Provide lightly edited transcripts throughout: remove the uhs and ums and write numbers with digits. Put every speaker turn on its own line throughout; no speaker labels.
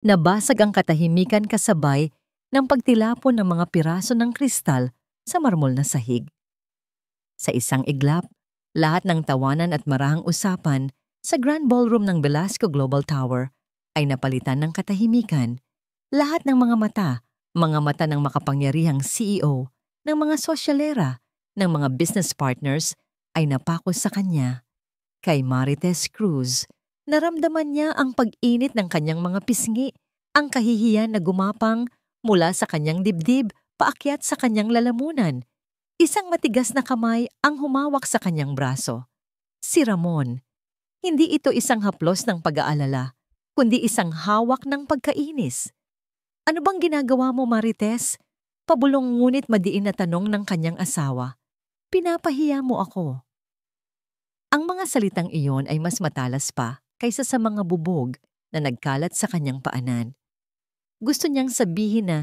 Nabasag ang katahimikan kasabay ng pagtilapon ng mga piraso ng kristal sa marmol na sahig. Sa isang iglap, lahat ng tawanan at marahang usapan sa Grand Ballroom ng Velasco Global Tower ay napalitan ng katahimikan. Lahat ng mga mata ng makapangyarihang CEO, ng mga sosyalera, ng mga business partners ay napako sa kanya. Kay Marites Cruz, naramdaman niya ang pag-init ng kanyang mga pisngi, ang kahihiyan na gumapang mula sa kanyang dibdib paakyat sa kanyang lalamunan. Isang matigas na kamay ang humawak sa kanyang braso. Si Ramon. Hindi ito isang haplos ng pag-aalala, kundi isang hawak ng pagkainis. Ano bang ginagawa mo, Marites? Pabulong ngunit madiin na tanong ng kanyang asawa. Pinapahiya mo ako. Ang mga salitang iyon ay mas matalas pa kaysa sa mga bubog na nagkalat sa kanyang paanan. Gusto niyang sabihin na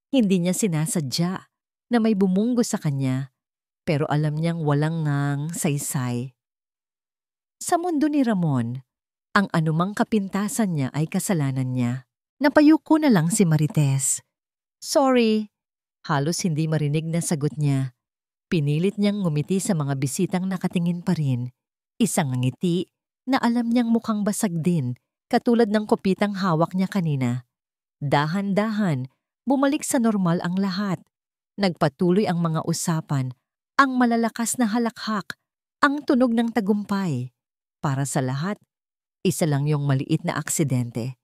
hindi niya sinasadya, na may bumunggo sa kanya, pero alam niyang walang ngang saysay. Sa mundo ni Ramon, ang anumang kapintasan niya ay kasalanan niya. Napayuko na lang si Marites. Sorry. Halos hindi marinig na sagot niya. Pinilit niyang ngumiti sa mga bisitang nakatingin pa rin. Isang ngiti na alam niyang mukhang basag din, katulad ng kopitang hawak niya kanina. Dahan-dahan, bumalik sa normal ang lahat. Nagpatuloy ang mga usapan, ang malalakas na halakhak, ang tunog ng tagumpay. Para sa lahat, isa lang yung maliit na aksidente.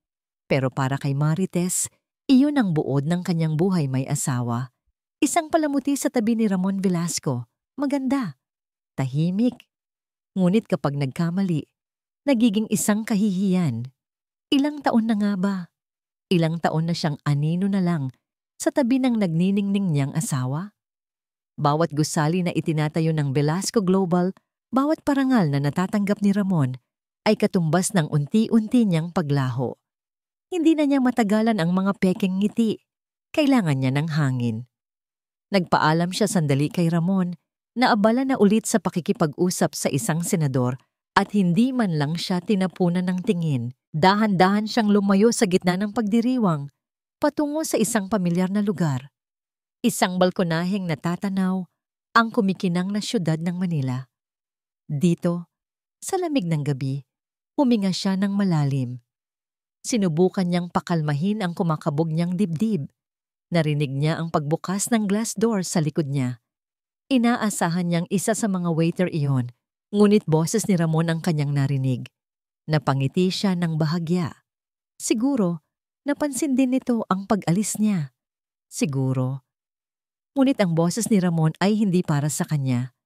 Pero para kay Marites, iyon ang buod ng kanyang buhay may asawa. Isang palamuti sa tabi ni Ramon Velasco. Maganda. Tahimik. Ngunit kapag nagkamali, nagiging isang kahihiyan. Ilang taon na nga ba? Ilang taon na siyang anino na lang sa tabi ng nagniningning niyang asawa? Bawat gusali na itinatayo ng Velasco Global, bawat parangal na natatanggap ni Ramon, ay katumbas ng unti-unti niyang paglaho. Hindi na niya matagalan ang mga pekeng ngiti. Kailangan niya ng hangin. Nagpaalam siya sandali kay Ramon, na abala na ulit sa pakikipag-usap sa isang senador at hindi man lang siya tinapunan ng tingin. Dahan-dahan siyang lumayo sa gitna ng pagdiriwang, patungo sa isang pamilyar na lugar. Isang balkonaheng natatanaw ang kumikinang na syudad ng Manila. Dito, sa lamig ng gabi, huminga siya ng malalim. Sinubukan niyang pakalmahin ang kumakabog niyang dibdib. Narinig niya ang pagbukas ng glass door sa likod niya. Inaasahan niyang isa sa mga waiter iyon, ngunit boses ni Ramon ang kanyang narinig. Napangiti siya ng bahagya. Siguro, napansin din nito ang pag-alis niya. Siguro. Ngunit ang boses ni Ramon ay hindi para sa kanya.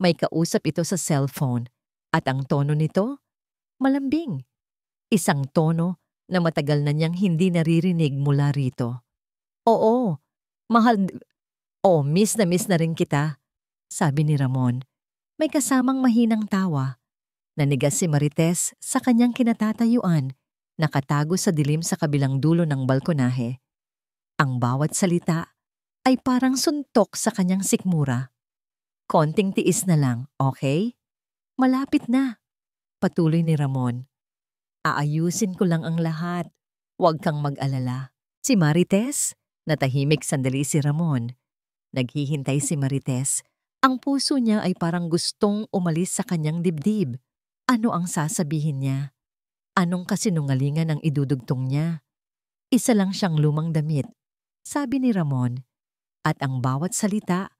May kausap ito sa cellphone, at ang tono nito, malambing. Isang tono na matagal na niyang hindi naririnig mula rito. Oo, mahal. Miss na rin kita, sabi ni Ramon. May kasamang mahinang tawa. Nanigas si Marites sa kanyang kinatatayuan, nakatago sa dilim sa kabilang dulo ng balkonahe. Ang bawat salita ay parang suntok sa kanyang sikmura. Konting tiis na lang, okay? Malapit na, patuloy ni Ramon. Aayusin ko lang ang lahat. Huwag kang mag-alala. Si Marites? Natahimik sandali si Ramon. Naghihintay si Marites. Ang puso niya ay parang gustong umalis sa kanyang dibdib. Ano ang sasabihin niya? Anong kasinungalingan ang idudugtong niya? Isa lang siyang lumang damit, sabi ni Ramon. At ang bawat salita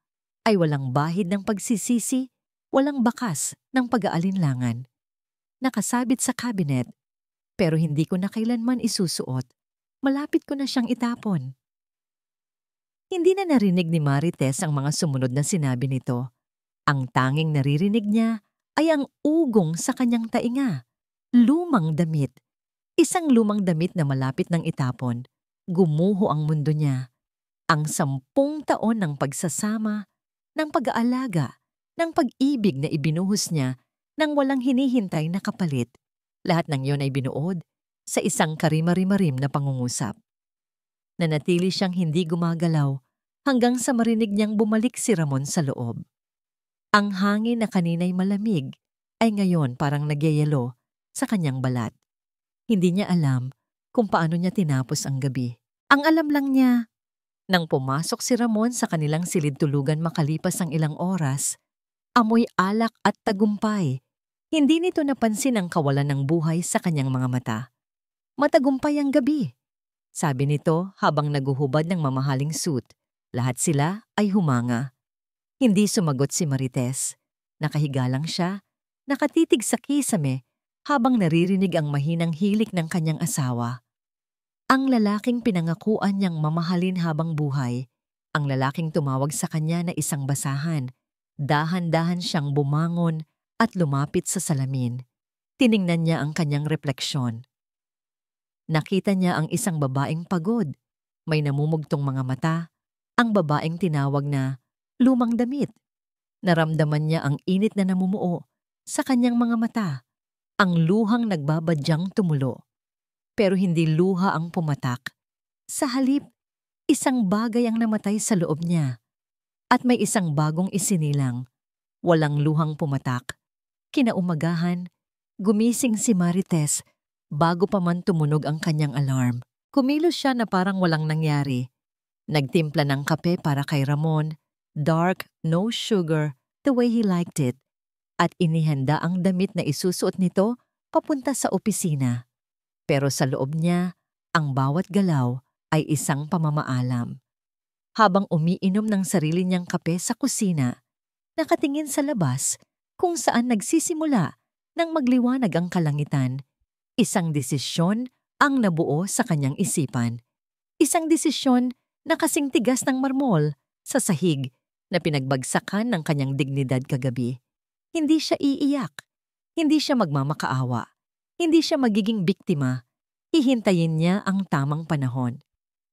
ay walang bahid ng pagsisisi, walang bakas ng pag-aalinlangan. Nakasabit sa cabinet, pero hindi ko na kailanman isusuot. Malapit ko na siyang itapon. Hindi na narinig ni Marites ang mga sumunod na sinabi nito. Ang tanging naririnig niya ay ang ugong sa kanyang tainga. Lumang damit. Isang lumang damit na malapit ng itapon. Gumuho ang mundo niya. Ang 10 taon ng pagsasama, ng pag-aalaga, ng pag-ibig na ibinuhos niya nang walang hinihintay na kapalit. Lahat ng iyon ay binuod sa isang karima-rimarim na pangungusap. Nanatili siyang hindi gumagalaw hanggang sa marinig niyang bumalik si Ramon sa loob. Ang hangin na kanina'y malamig ay ngayon parang nagyayelo sa kanyang balat. Hindi niya alam kung paano niya tinapos ang gabi. Ang alam lang niya, nang pumasok si Ramon sa kanilang silid-tulugan makalipas ang ilang oras, amoy alak at tagumpay. Hindi nito napansin ang kawalan ng buhay sa kanyang mga mata. Matagumpay ang gabi, sabi nito habang naguhubad ng mamahaling suit. Lahat sila ay humanga. Hindi sumagot si Marites. Nakahiga lang siya, nakatitig sa kisame habang naririnig ang mahinang hilik ng kanyang asawa. Ang lalaking pinangakuan niyang mamahalin habang buhay, ang lalaking tumawag sa kanya na isang basahan. Dahan-dahan siyang bumangon at lumapit sa salamin. Tiningnan niya ang kanyang refleksyon. Nakita niya ang isang babaeng pagod, may namumugtong mga mata, ang babaeng tinawag na lumang damit. Naramdaman niya ang init na namumuo sa kanyang mga mata, ang luhang nagbabadyang tumulo. Pero hindi luha ang pumatak. Sa halip, isang bagay ang namatay sa loob niya. At may isang bagong isinilang. Walang luhang pumatak. Kinaumagahan, gumising si Marites bago pa man tumunog ang kanyang alarm. Kumilos siya na parang walang nangyari. Nagtimpla ng kape para kay Ramon, dark, no sugar, the way he liked it, at inihanda ang damit na isusuot nito papunta sa opisina. Pero sa loob niya, ang bawat galaw ay isang pamamaalam. Habang umiinom ng sarili niyang kape sa kusina, nakatingin sa labas kung saan nagsisimula nang magliwanag ang kalangitan. Isang desisyon ang nabuo sa kanyang isipan. Isang desisyon na kasing tigas ng marmol sa sahig na pinagbagsakan ng kanyang dignidad kagabi. Hindi siya iiyak. Hindi siya magmamakaawa. Hindi siya magiging biktima. Hihintayin niya ang tamang panahon.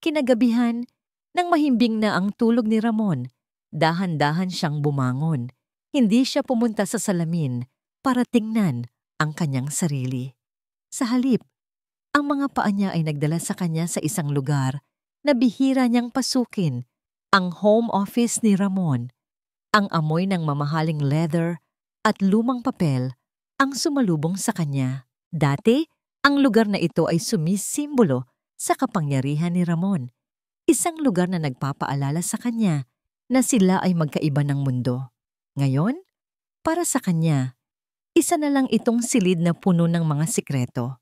Kinagabihan, nang mahimbing na ang tulog ni Ramon, dahan-dahan siyang bumangon. Hindi siya pumunta sa salamin para tingnan ang kanyang sarili. Sa halip, ang mga paa niya ay nagdala sa kanya sa isang lugar na bihira niyang pasukin, ang home office ni Ramon. Ang amoy ng mamahaling leather at lumang papel ang sumalubong sa kanya. Dati, ang lugar na ito ay sumisimbolo sa kapangyarihan ni Ramon. Isang lugar na nagpapaalala sa kanya na sila ay magkaiba ng mundo. Ngayon, para sa kanya, isa na lang itong silid na puno ng mga sikreto.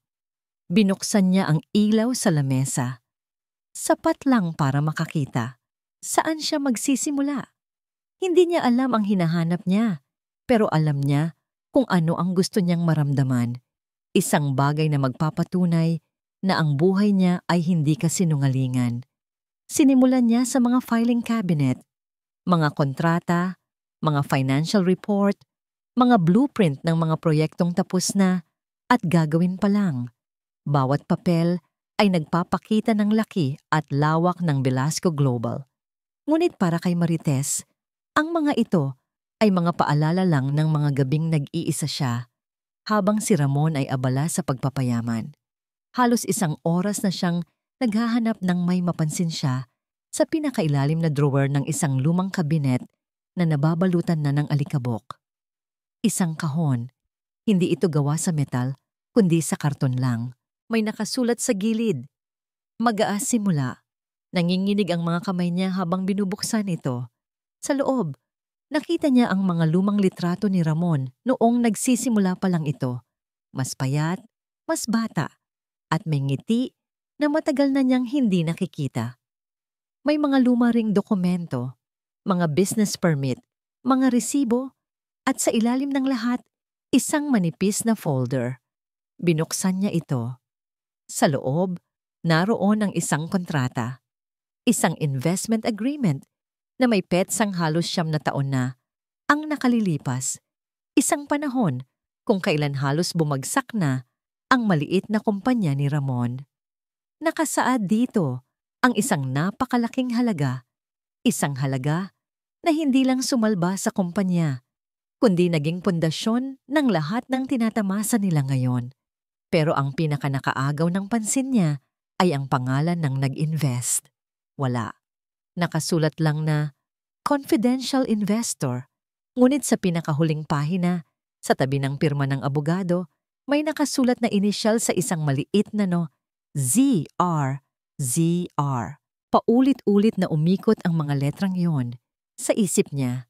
Binuksan niya ang ilaw sa lamesa. Sapat lang para makakita. Saan siya magsisimula? Hindi niya alam ang hinahanap niya, pero alam niya kung ano ang gusto niyang maramdaman. Isang bagay na magpapatunay na ang buhay niya ay hindi kasinungalingan. Sinimulan niya sa mga filing cabinet, mga kontrata, mga financial report, mga blueprint ng mga proyektong tapos na at gagawin pa lang. Bawat papel ay nagpapakita ng laki at lawak ng Velasco Global. Ngunit para kay Marites, ang mga ito ay mga paalala lang ng mga gabing nag-iisa siya habang si Ramon ay abala sa pagpapayaman. Halos isang oras na siyang naghahanap ng may mapansin siya sa pinakailalim na drawer ng isang lumang kabinet na nababalutan na ng alikabok. Isang kahon. Hindi ito gawa sa metal, kundi sa karton lang. May nakasulat sa gilid. Magaas simula. Nanginginig ang mga kamay niya habang binubuksan ito. Sa loob, nakita niya ang mga lumang litrato ni Ramon noong nagsisimula pa lang ito. Mas payat, mas bata, at may ngiti na matagal na niyang hindi nakikita. May mga luma ring dokumento, mga business permit, mga resibo, at sa ilalim ng lahat, isang manipis na folder. Binuksan niya ito. Sa loob, naroon ang isang kontrata. Isang investment agreement na may petsang halos 9 na taon na ang nakalilipas. Isang panahon kung kailan halos bumagsak na ang maliit na kumpanya ni Ramon. Nakasaad dito ang isang napakalaking halaga. Isang halaga na hindi lang sumalba sa kumpanya, kundi naging pundasyon ng lahat ng tinatamasa nila ngayon. Pero ang pinakanakaagaw ng pansin niya ay ang pangalan ng nag-invest. Wala. Nakasulat lang na confidential investor. Ngunit sa pinakahuling pahina, sa tabi ng pirma ng abogado, may nakasulat na inisyal sa isang maliit na ZR, ZR. Paulit-ulit na umikot ang mga letrang yon sa isip niya.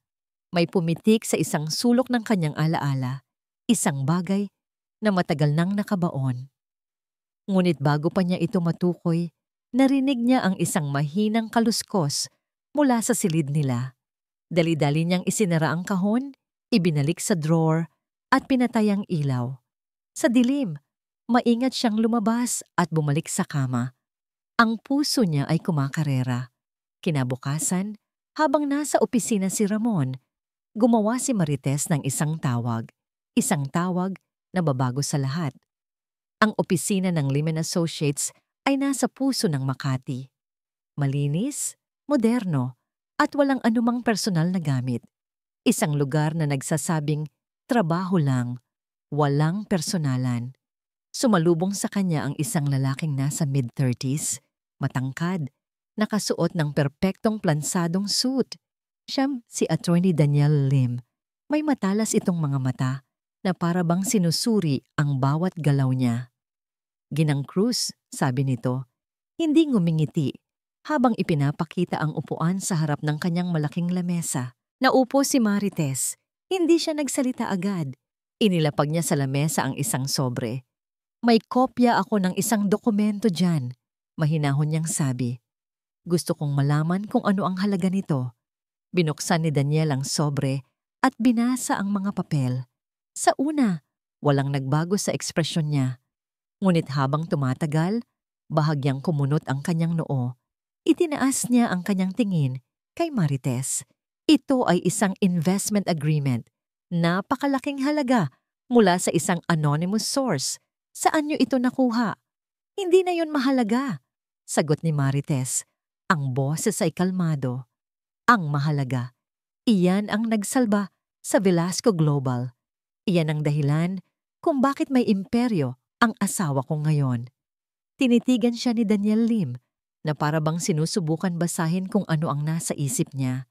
May pumitik sa isang sulok ng kanyang alaala, isang bagay na matagal nang nakabaon. Ngunit bago pa niya ito matukoy, narinig niya ang isang mahinang kaluskos mula sa silid nila. Dali-dali niyang isinara ang kahon, ibinalik sa drawer, at pinatay ang ilaw. Sa dilim, maingat siyang lumabas at bumalik sa kama. Ang puso niya ay kumakarera. Kinabukasan, habang nasa opisina si Ramon, gumawa si Marites ng isang tawag na babago sa lahat. Ang opisina ng Lim & Associates ay nasa puso ng Makati. Malinis, moderno, at walang anumang personal na gamit. Isang lugar na nagsasabing trabaho lang, walang personalan. Sumalubong sa kanya ang isang lalaking nasa mid-30s, matangkad, nakasuot ng perpektong plansadong suit. Siyang si Attorney Daniel Lim. May matalas itong mga mata na para bang sinusuri ang bawat galaw niya. Ginang Cruz, sabi nito, hindi ngumingiti habang ipinapakita ang upuan sa harap ng kanyang malaking lamesa. Naupo si Marites. Hindi siya nagsalita agad. Inilapag niya sa lamesa ang isang sobre. May kopya ako ng isang dokumento dyan, mahinahon niyang sabi. Gusto kong malaman kung ano ang halaga nito. Binuksan ni Daniel ang sobre at binasa ang mga papel. Sa una, walang nagbago sa ekspresyon niya. Ngunit habang tumatagal, bahagyang kumunot ang kanyang noo. Itinaas niya ang kanyang tingin kay Marites. Ito ay isang investment agreement. Napakalaking halaga mula sa isang anonymous source. Saan niyo ito nakuha? Hindi na yun mahalaga, sagot ni Marites. Ang boses ay kalmado. Ang mahalaga, iyan ang nagsalba sa Velasco Global. Iyan ang dahilan kung bakit may imperyo ang asawa ko ngayon. Tinitigan siya ni Daniel Lim na para bang sinusubukan basahin kung ano ang nasa isip niya.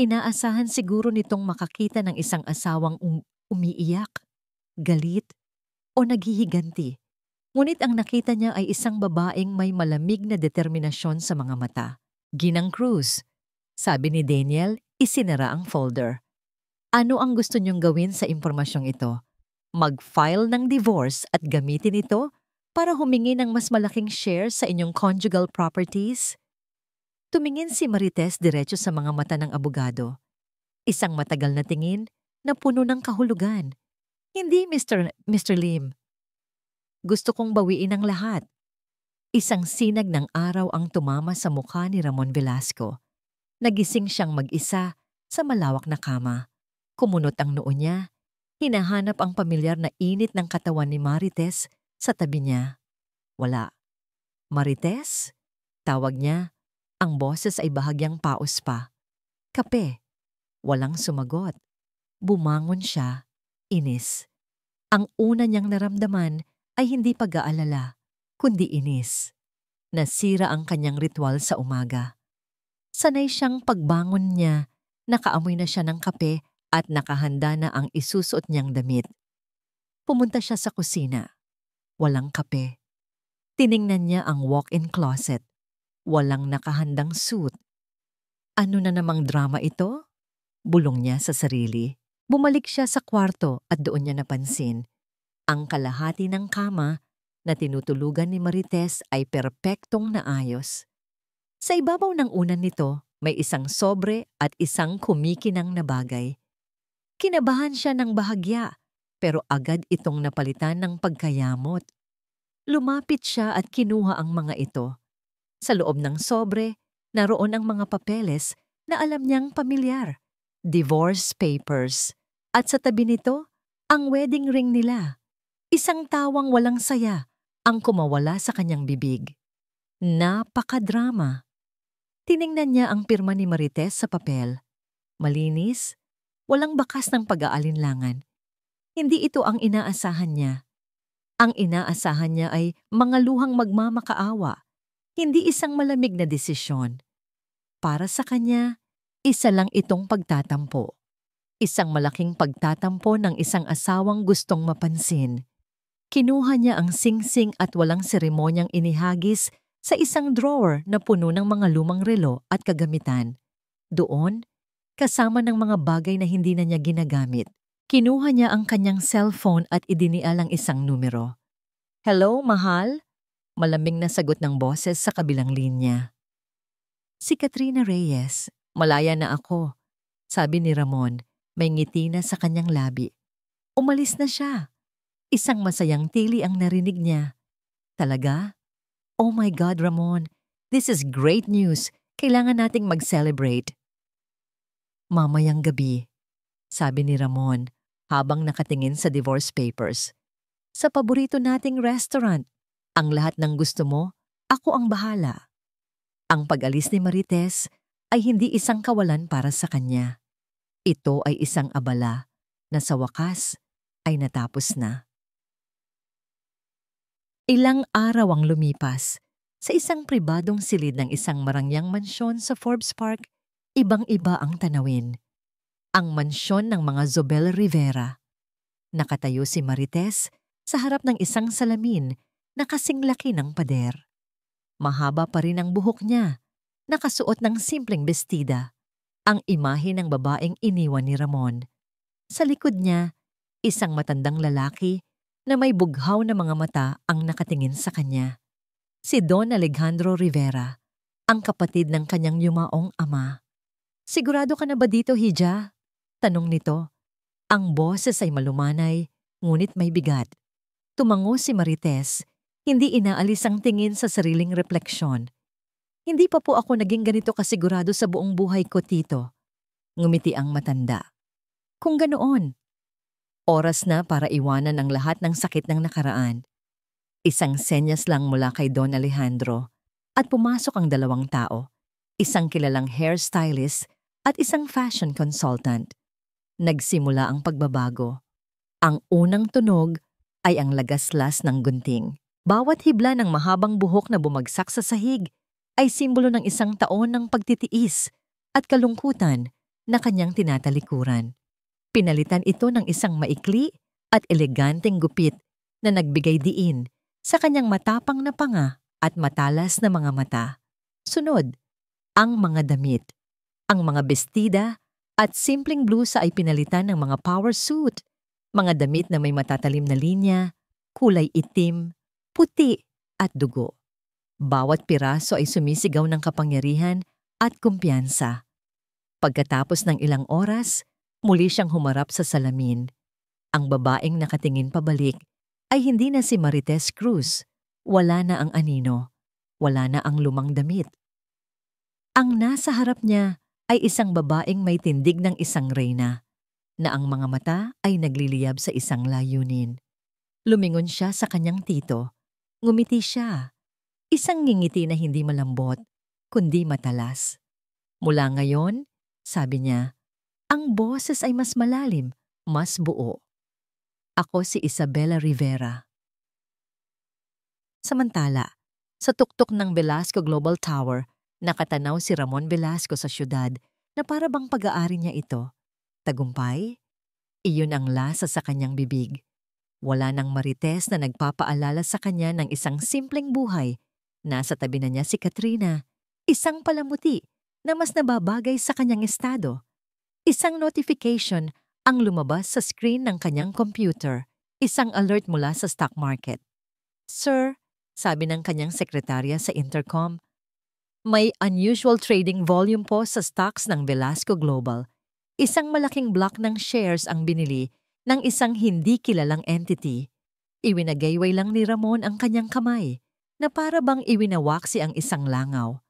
Inaasahan siguro nitong makakita ng isang asawang umiiyak, galit, o naghihiganti. Ngunit ang nakita niya ay isang babaeng may malamig na determinasyon sa mga mata. Ginang Cruz, sabi ni Daniel, isinara ang folder. Ano ang gusto niyong gawin sa impormasyong ito? Mag-file ng divorce at gamitin ito para humingi ng mas malaking share sa inyong conjugal properties? Tumingin si Marites diretso sa mga mata ng abogado. Isang matagal na tingin na puno ng kahulugan. Hindi, Mr. Lim. Gusto kong bawiin ang lahat. Isang sinag ng araw ang tumama sa mukha ni Ramon Velasco. Nagising siyang mag-isa sa malawak na kama. Kumunot ang noo niya. Hinahanap ang pamilyar na init ng katawan ni Marites sa tabi niya. Wala. Marites? Tawag niya. Ang boses ay bahagyang paos pa. Kape. Walang sumagot. Bumangon siya. Inis. Ang una niyang naramdaman ay hindi pag-aalala, kundi inis. Nasira ang kanyang ritual sa umaga. Sanay siyang pagbangon niya, nakaamoy na siya ng kape at nakahanda na ang isusuot niyang damit. Pumunta siya sa kusina. Walang kape. Tiningnan niya ang walk-in closet. Walang nakahandang suit. Ano na namang drama ito? Bulong niya sa sarili. Bumalik siya sa kwarto at doon niya napansin. Ang kalahati ng kama na tinutulugan ni Marites ay perpektong naayos. Sa ibabaw ng unan nito, may isang sobre at isang kumikinang na bagay. Kinabahan siya ng bahagya, pero agad itong napalitan ng pagkayamot. Lumapit siya at kinuha ang mga ito. Sa loob ng sobre, naroon ang mga papeles na alam niyang pamilyar. Divorce papers. At sa tabi nito, ang wedding ring nila. Isang tawang walang saya ang kumawala sa kanyang bibig. Napakadrama. Tiningnan niya ang pirma ni Marites sa papel. Malinis, walang bakas ng pag-aalinlangan. Hindi ito ang inaasahan niya. Ang inaasahan niya ay mga luhang magmamakaawa, hindi isang malamig na desisyon. Para sa kanya, isa lang itong pagtatampo. Isang malaking pagtatampo ng isang asawang gustong mapansin. Kinuha niya ang singsing at walang seremonyang inihagis sa isang drawer na puno ng mga lumang relo at kagamitan. Doon, kasama ng mga bagay na hindi na niya ginagamit, kinuha niya ang kanyang cellphone at idinial ang isang numero. "Hello, mahal?" Malamig na sagot ng boses sa kabilang linya. "Si Katrina Reyes, malaya na ako," sabi ni Ramon, may ngiti na sa kanyang labi. Umalis na siya. Isang masayang tili ang narinig niya. "Talaga? Oh my God, Ramon. This is great news. Kailangan nating mag-celebrate." "Mamayang gabi," sabi ni Ramon habang nakatingin sa divorce papers. "Sa paborito nating restaurant. Ang lahat ng gusto mo, ako ang bahala." Ang pag-alis ni Marites ay hindi isang kawalan para sa kanya. Ito ay isang abala na sa wakas ay natapos na. Ilang araw ang lumipas. Sa isang pribadong silid ng isang marangyang mansyon sa Forbes Park, ibang-iba ang tanawin. Ang mansyon ng mga Zobel Rivera. Nakatayo si Marites sa harap ng isang salamin na kasing laki ng pader. Mahaba pa rin ang buhok niya, nakasuot ng simpleng bestida, ang imahe ng babaeng iniwan ni Ramon. Sa likod niya, isang matandang lalaki na may bughaw na mga mata ang nakatingin sa kanya. Si Don Alejandro Rivera, ang kapatid ng kanyang yumaong ama. "Sigurado ka na ba dito, Hija?" tanong nito. Ang boses ay malumanay, ngunit may bigat. Tumango si Marites, hindi inaalis ang tingin sa sariling refleksyon. "Hindi pa po ako naging ganito kasigurado sa buong buhay ko, Tito." Ngumiti ang matanda. "Kung ganoon, oras na para iwanan ang lahat ng sakit ng nakaraan." Isang senyas lang mula kay Don Alejandro at pumasok ang dalawang tao, isang kilalang hairstylist at isang fashion consultant. Nagsimula ang pagbabago. Ang unang tunog ay ang lagaslas ng gunting. Bawat hibla ng mahabang buhok na bumagsak sa sahig ay simbolo ng isang taon ng pagtitiis at kalungkutan na kanyang tinatalikuran. Pinalitan ito ng isang maikli at eleganteng gupit na nagbigay diin sa kanyang matapang na panga at matalas na mga mata. Sunod, ang mga damit. Ang mga bestida at simpleng blusa ay pinalitan ng mga power suit, mga damit na may matatalim na linya, kulay itim, puti at dugo. Bawat piraso ay sumisigaw ng kapangyarihan at kumpiyansa. Pagkatapos ng ilang oras, muli siyang humarap sa salamin. Ang babaeng nakatingin pabalik ay hindi na si Marites Cruz. Wala na ang anino. Wala na ang lumang damit. Ang nasa harap niya ay isang babaeng may tindig ng isang reyna, na ang mga mata ay nagliliyab sa isang layunin. Lumingon siya sa kanyang tito. Ngumiti siya. Isang ngingiti na hindi malambot, kundi matalas. "Mula ngayon," sabi niya, "ang boses ay mas malalim, mas buo. Ako si Isabela Rivera." Samantala, sa tuktok ng Velasco Global Tower, nakatanaw si Ramon Velasco sa syudad na para bang pag-aari niya ito. Tagumpay? Iyon ang lasa sa kanyang bibig. Wala nang Marites na nagpapaalala sa kanya ng isang simpleng buhay. Nasa tabi na niya si Katrina, isang palamuti na mas nababagay sa kanyang estado. Isang notification ang lumabas sa screen ng kanyang computer, isang alert mula sa stock market. "Sir," sabi ng kanyang sekretarya sa intercom, "may unusual trading volume po sa stocks ng Velasco Global. Isang malaking block ng shares ang binili ng isang hindi kilalang entity." Iwinagayway lang ni Ramon ang kanyang kamay na para bang iwinawaksi ang isang langaw.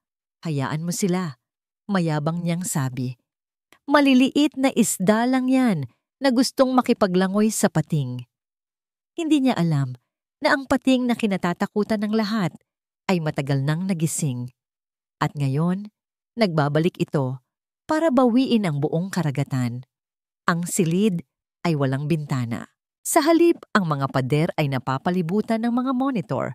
"Hayaan mo sila," mayabang niyang sabi. "Maliliit na isda lang yan na gustong makipaglangoy sa pating." Hindi niya alam na ang pating na kinatatakutan ng lahat ay matagal nang nagising. At ngayon, nagbabalik ito para bawiin ang buong karagatan. Ang silid ay walang bintana. Sa halip, ang mga pader ay napapalibutan ng mga monitor.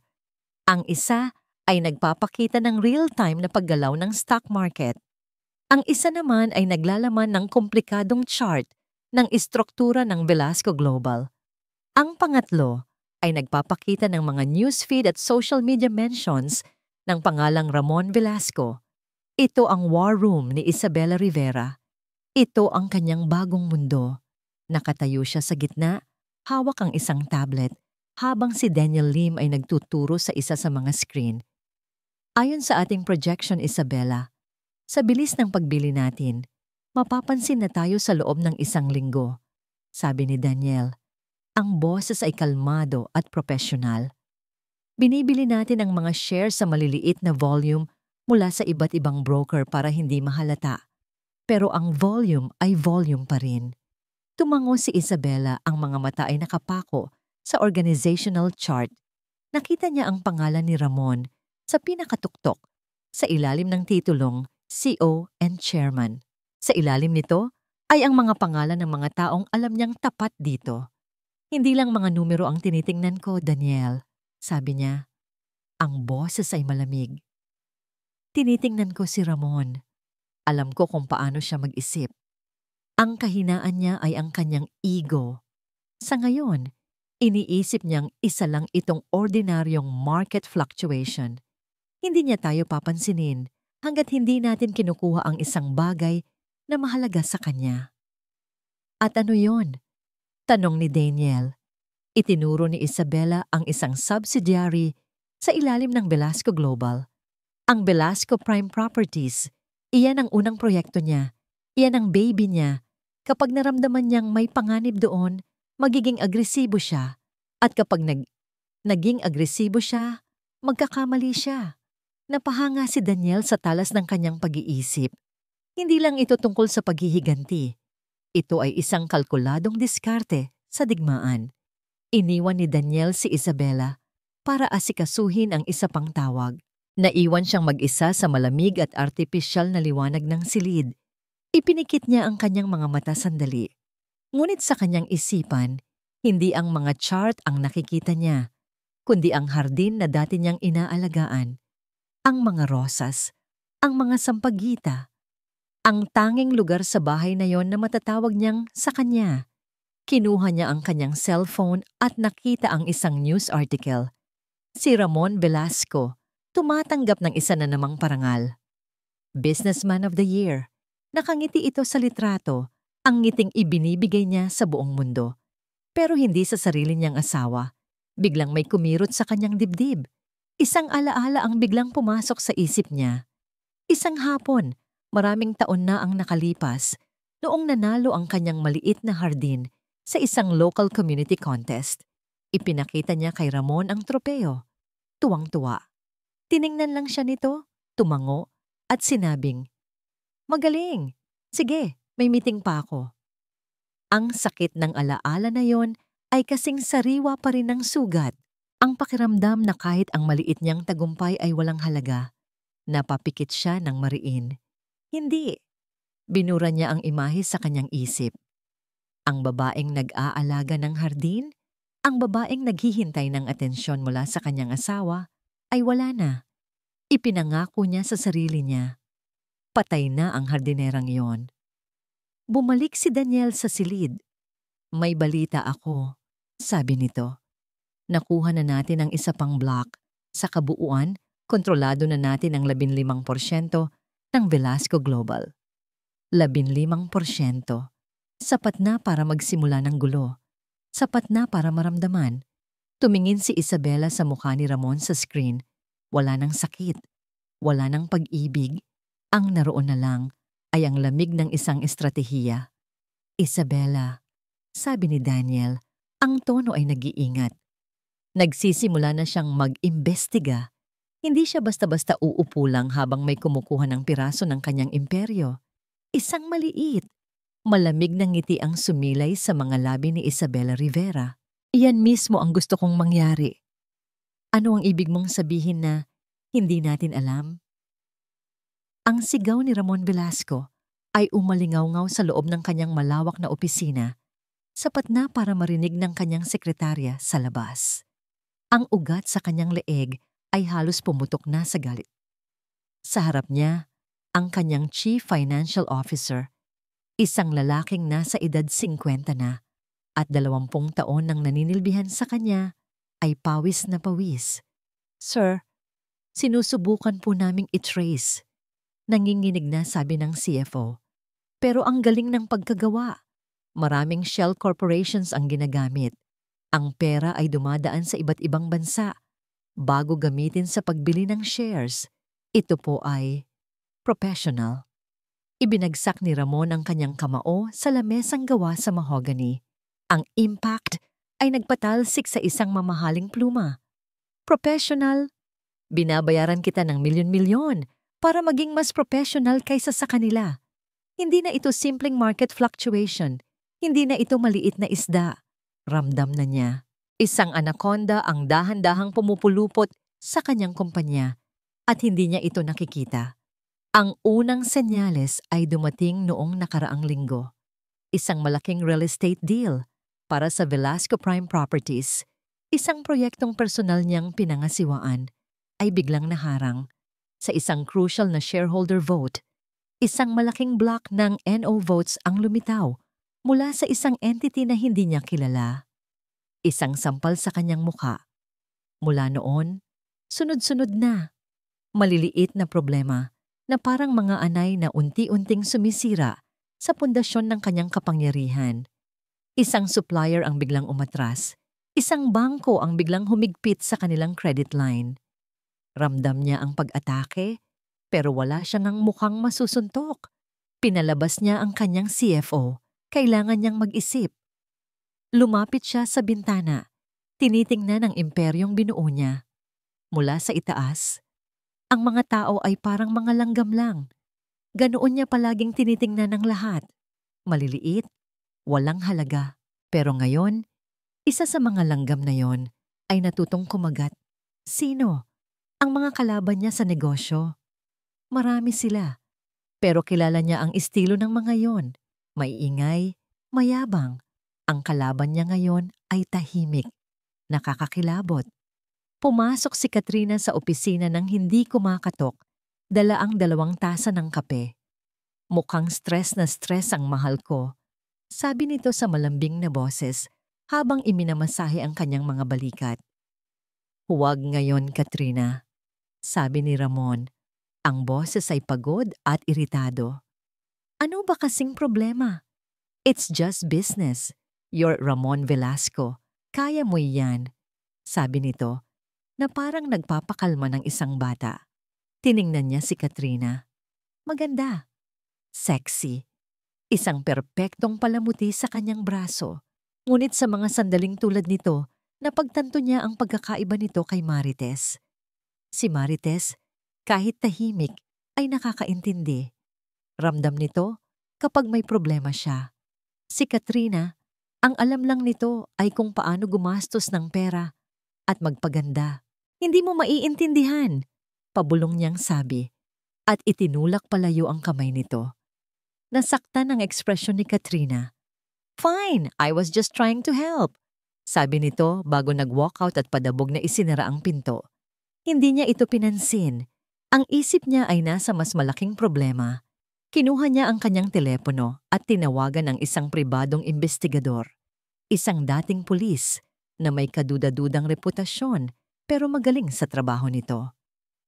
Ang isa ay nagpapakita ng real-time na paggalaw ng stock market. Ang isa naman ay naglalaman ng komplikadong chart ng istruktura ng Velasco Global. Ang pangatlo ay nagpapakita ng mga newsfeed at social media mentions ng pangalang Ramon Velasco. Ito ang war room ni Isabela Rivera. Ito ang kanyang bagong mundo. Nakatayo siya sa gitna, hawak ang isang tablet, habang si Daniel Lim ay nagtuturo sa isa sa mga screen. Ayon sa ating projection, Isabela, sa bilis ng pagbili natin, mapapansin na tayo sa loob ng 1 linggo. Sabi ni Daniel, ang boses ay kalmado at profesional. Binibili natin ang mga shares sa maliliit na volume mula sa iba't ibang broker para hindi mahalata. Pero ang volume ay volume pa rin. Tumango si Isabela, ang mga mata ay nakapako sa organizational chart. Nakita niya ang pangalan ni Ramon sa pinakatuktok, sa ilalim ng titulong CEO and Chairman. Sa ilalim nito ay ang mga pangalan ng mga taong alam niyang tapat dito. Hindi lang mga numero ang tinitingnan ko, Daniel. Sabi niya, ang boses ay malamig. Tinitingnan ko si Ramon. Alam ko kung paano siya mag-isip. Ang kahinaan niya ay ang kanyang ego. Sa ngayon, iniisip niyang isa lang itong ordinaryong market fluctuation. Hindi niya tayo papansinin hanggat hindi natin kinukuha ang isang bagay na mahalaga sa kanya. At ano yon? Tanong ni Daniel. Itinuro ni Isabela ang isang subsidiary sa ilalim ng Velasco Global. Ang Velasco Prime Properties. Iyan ang unang proyekto niya. Iyan ang baby niya. Kapag naramdaman niyang may panganib doon, magiging agresibo siya. At kapag naging agresibo siya, magkakamali siya. Napahanga si Daniel sa talas ng kanyang pag-iisip. Hindi lang ito tungkol sa paghihiganti. Ito ay isang kalkuladong diskarte sa digmaan. Iniwan ni Daniel si Isabela para asikasuhin ang isa pang tawag. Naiwan siyang mag-isa sa malamig at artipisyal na liwanag ng silid. Ipinikit niya ang kanyang mga mata sandali. Ngunit sa kanyang isipan, hindi ang mga chart ang nakikita niya, kundi ang hardin na dati niyang inaalagaan. Ang mga rosas, ang mga sampagita, ang tanging lugar sa bahay na yon na matatawag niyang sa kanya. Kinuha niya ang kanyang cellphone at nakita ang isang news article. Si Ramon Velasco, tumatanggap ng isa na namang parangal. Businessman of the Year. Nakangiti ito sa litrato, ang ngiting ibinibigay niya sa buong mundo. Pero hindi sa sarili niyang asawa. Biglang may kumirot sa kanyang dibdib. Isang alaala ang biglang pumasok sa isip niya. Isang hapon, maraming taon na ang nakalipas, noong nanalo ang kanyang maliit na hardin sa isang local community contest. Ipinakita niya kay Ramon ang tropeo. Tuwang-tuwa. Tiningnan lang siya nito, tumango, at sinabing, "Magaling! Sige, may meeting pa ako." Ang sakit ng alaala na yon ay kasing sariwa pa rin ng sugat. Ang pakiramdam na kahit ang maliit niyang tagumpay ay walang halaga. Napapikit siya ng mariin. Hindi. Binura niya ang imahe sa kanyang isip. Ang babaeng nag-aalaga ng hardin, ang babaeng naghihintay ng atensyon mula sa kanyang asawa, ay wala na. Ipinangako niya sa sarili niya. Patay na ang hardinerang iyon. Bumalik si Daniel sa silid. "May balita ako," sabi nito. "Nakuha na natin ang isa pang block. Sa kabuuan, kontrolado na natin ang 15% ng Velasco Global." 15%. Sapat na para magsimula ng gulo. Sapat na para maramdaman. Tumingin si Isabela sa mukha ni Ramon sa screen. Wala nang sakit. Wala nang pag-ibig. Ang naroon na lang ay ang lamig ng isang estratehiya. "Isabela," sabi ni Daniel, ang tono ay nag-iingat. Nagsisimula na siyang mag-imbestiga. Hindi siya basta-basta uupo lang habang may kumukuha ng piraso ng kanyang imperyo. Isang maliit, malamig na ngiti ang sumilay sa mga labi ni Isabela Rivera. "Iyan mismo ang gusto kong mangyari." "Ano ang ibig mong sabihin na hindi natin alam?" Ang sigaw ni Ramon Velasco ay umalingaw-ngaw sa loob ng kanyang malawak na opisina, sapat na para marinig ng kanyang sekretarya sa labas. Ang ugat sa kanyang leeg ay halos pumutok na sa galit. Sa harap niya, ang kanyang Chief Financial Officer, isang lalaking nasa edad 50 na at 20 taon nang naninilbihan sa kanya ay pawis na pawis. Sir, sinusubukan po naming i-trace. Nanginginig na sabi ng CFO. Pero ang galing ng pagkagawa. Maraming shell corporations ang ginagamit. Ang pera ay dumadaan sa iba't ibang bansa bago gamitin sa pagbili ng shares. Ito po ay professional. Ibinagsak ni Ramon ang kanyang kamao sa lamesang gawa sa mahogany. Ang impact ay nagpatalsik sa isang mamahaling pluma. Professional, binabayaran kita ng milyon-milyon para maging mas professional kaysa sa kanila. Hindi na ito simpleng market fluctuation. Hindi na ito maliit na isda. Ramdam na niya. Isang anaconda ang dahan-dahang pumupulupot sa kanyang kumpanya at hindi niya ito nakikita. Ang unang senyales ay dumating noong nakaraang linggo. Isang malaking real estate deal para sa Velasco Prime Properties, isang proyektong personal niyang pinangasiwaan, ay biglang naharang sa isang crucial na shareholder vote. Isang malaking block ng NO votes ang lumitaw mula sa isang entity na hindi niya kilala. Isang sampal sa kanyang mukha. Mula noon, sunod-sunod na. Maliliit na problema na parang mga anay na unti-unting sumisira sa pundasyon ng kanyang kapangyarihan. Isang supplier ang biglang umatras. Isang bangko ang biglang humigpit sa kanilang credit line. Ramdam niya ang pag-atake, pero wala siya ng mukhang masusuntok. Pinalabas niya ang kanyang CFO. Kailangan niyang mag-isip. Lumapit siya sa bintana. Tinitingnan ang imperyong binuo niya. Mula sa itaas, ang mga tao ay parang mga langgam lang. Ganoon niya palaging tinitingnan ng lahat. Maliliit, walang halaga. Pero ngayon, isa sa mga langgam na yon ay natutong kumagat. Sino? Ang mga kalaban niya sa negosyo. Marami sila. Pero kilala niya ang estilo ng mga yon. Maiingay, mayabang. Ang kalaban niya ngayon ay tahimik, nakakakilabot. Pumasok si Katrina sa opisina nang hindi kumakatok, dala ang 2 tasa ng kape. Mukhang stress na stress ang mahal ko, sabi nito sa malambing na boses habang iminamasahe ang kanyang mga balikat. Huwag ngayon, Katrina, sabi ni Ramon. Ang boses ay pagod at iritado. Ano ba kasing problema? It's just business. You're Ramon Velasco. Kaya mo yan, sabi nito, na parang nagpapakalma ng isang bata. Tiningnan niya si Katrina. Maganda. Sexy. Isang perpektong palamuti sa kanyang braso. Ngunit sa mga sandaling tulad nito, napagtanto niya ang pagkakaiba nito kay Marites. Si Marites, kahit tahimik, ay nakakaintindi. Ramdam nito kapag may problema siya. Si Katrina, ang alam lang nito ay kung paano gumastos ng pera at magpaganda. Hindi mo maiintindihan, pabulong niyang sabi, at itinulak palayo ang kamay nito. Nasaktan ang ekspresyon ni Katrina. Fine, I was just trying to help, sabi nito bago nag-walkout at padabog na isinara ang pinto. Hindi niya ito pinansin. Ang isip niya ay nasa mas malaking problema. Kinuha niya ang kanyang telepono at tinawagan ang isang pribadong investigador. Isang dating pulis na may kaduda-dudang reputasyon pero magaling sa trabaho nito.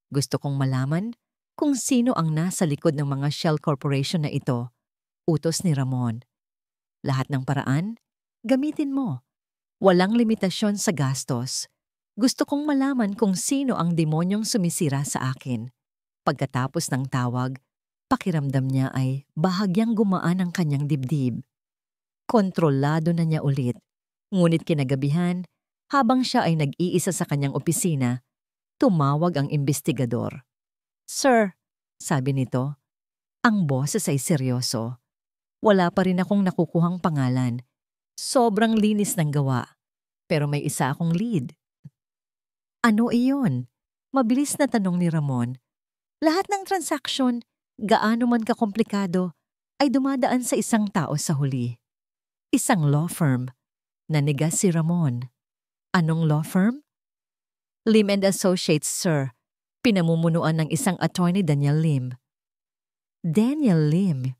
Gusto kong malaman kung sino ang nasa likod ng mga shell corporation na ito, utos ni Ramon. Lahat ng paraan, gamitin mo. Walang limitasyon sa gastos. Gusto kong malaman kung sino ang demonyong sumisira sa akin. Pagkatapos ng tawag, pakiramdam niya ay bahagyang gumaan ang kanyang dibdib. Kontrolado na niya ulit. Ngunit kinagabihan, habang siya ay nag-iisa sa kanyang opisina, tumawag ang investigador. Sir, sabi nito, ang boses ay seryoso. Wala pa rin akong nakukuhang pangalan. Sobrang linis ng gawa. Pero may isa akong lead. Ano iyon? Mabilis na tanong ni Ramon. Lahat ng transaksyon, gaano man kakomplikado, ay dumadaan sa isang tao sa huli. Isang law firm. Nanigas si Ramon. Anong law firm? Lim and Associates, sir. Pinamumunuan ng isang attorney Daniel Lim. Daniel Lim.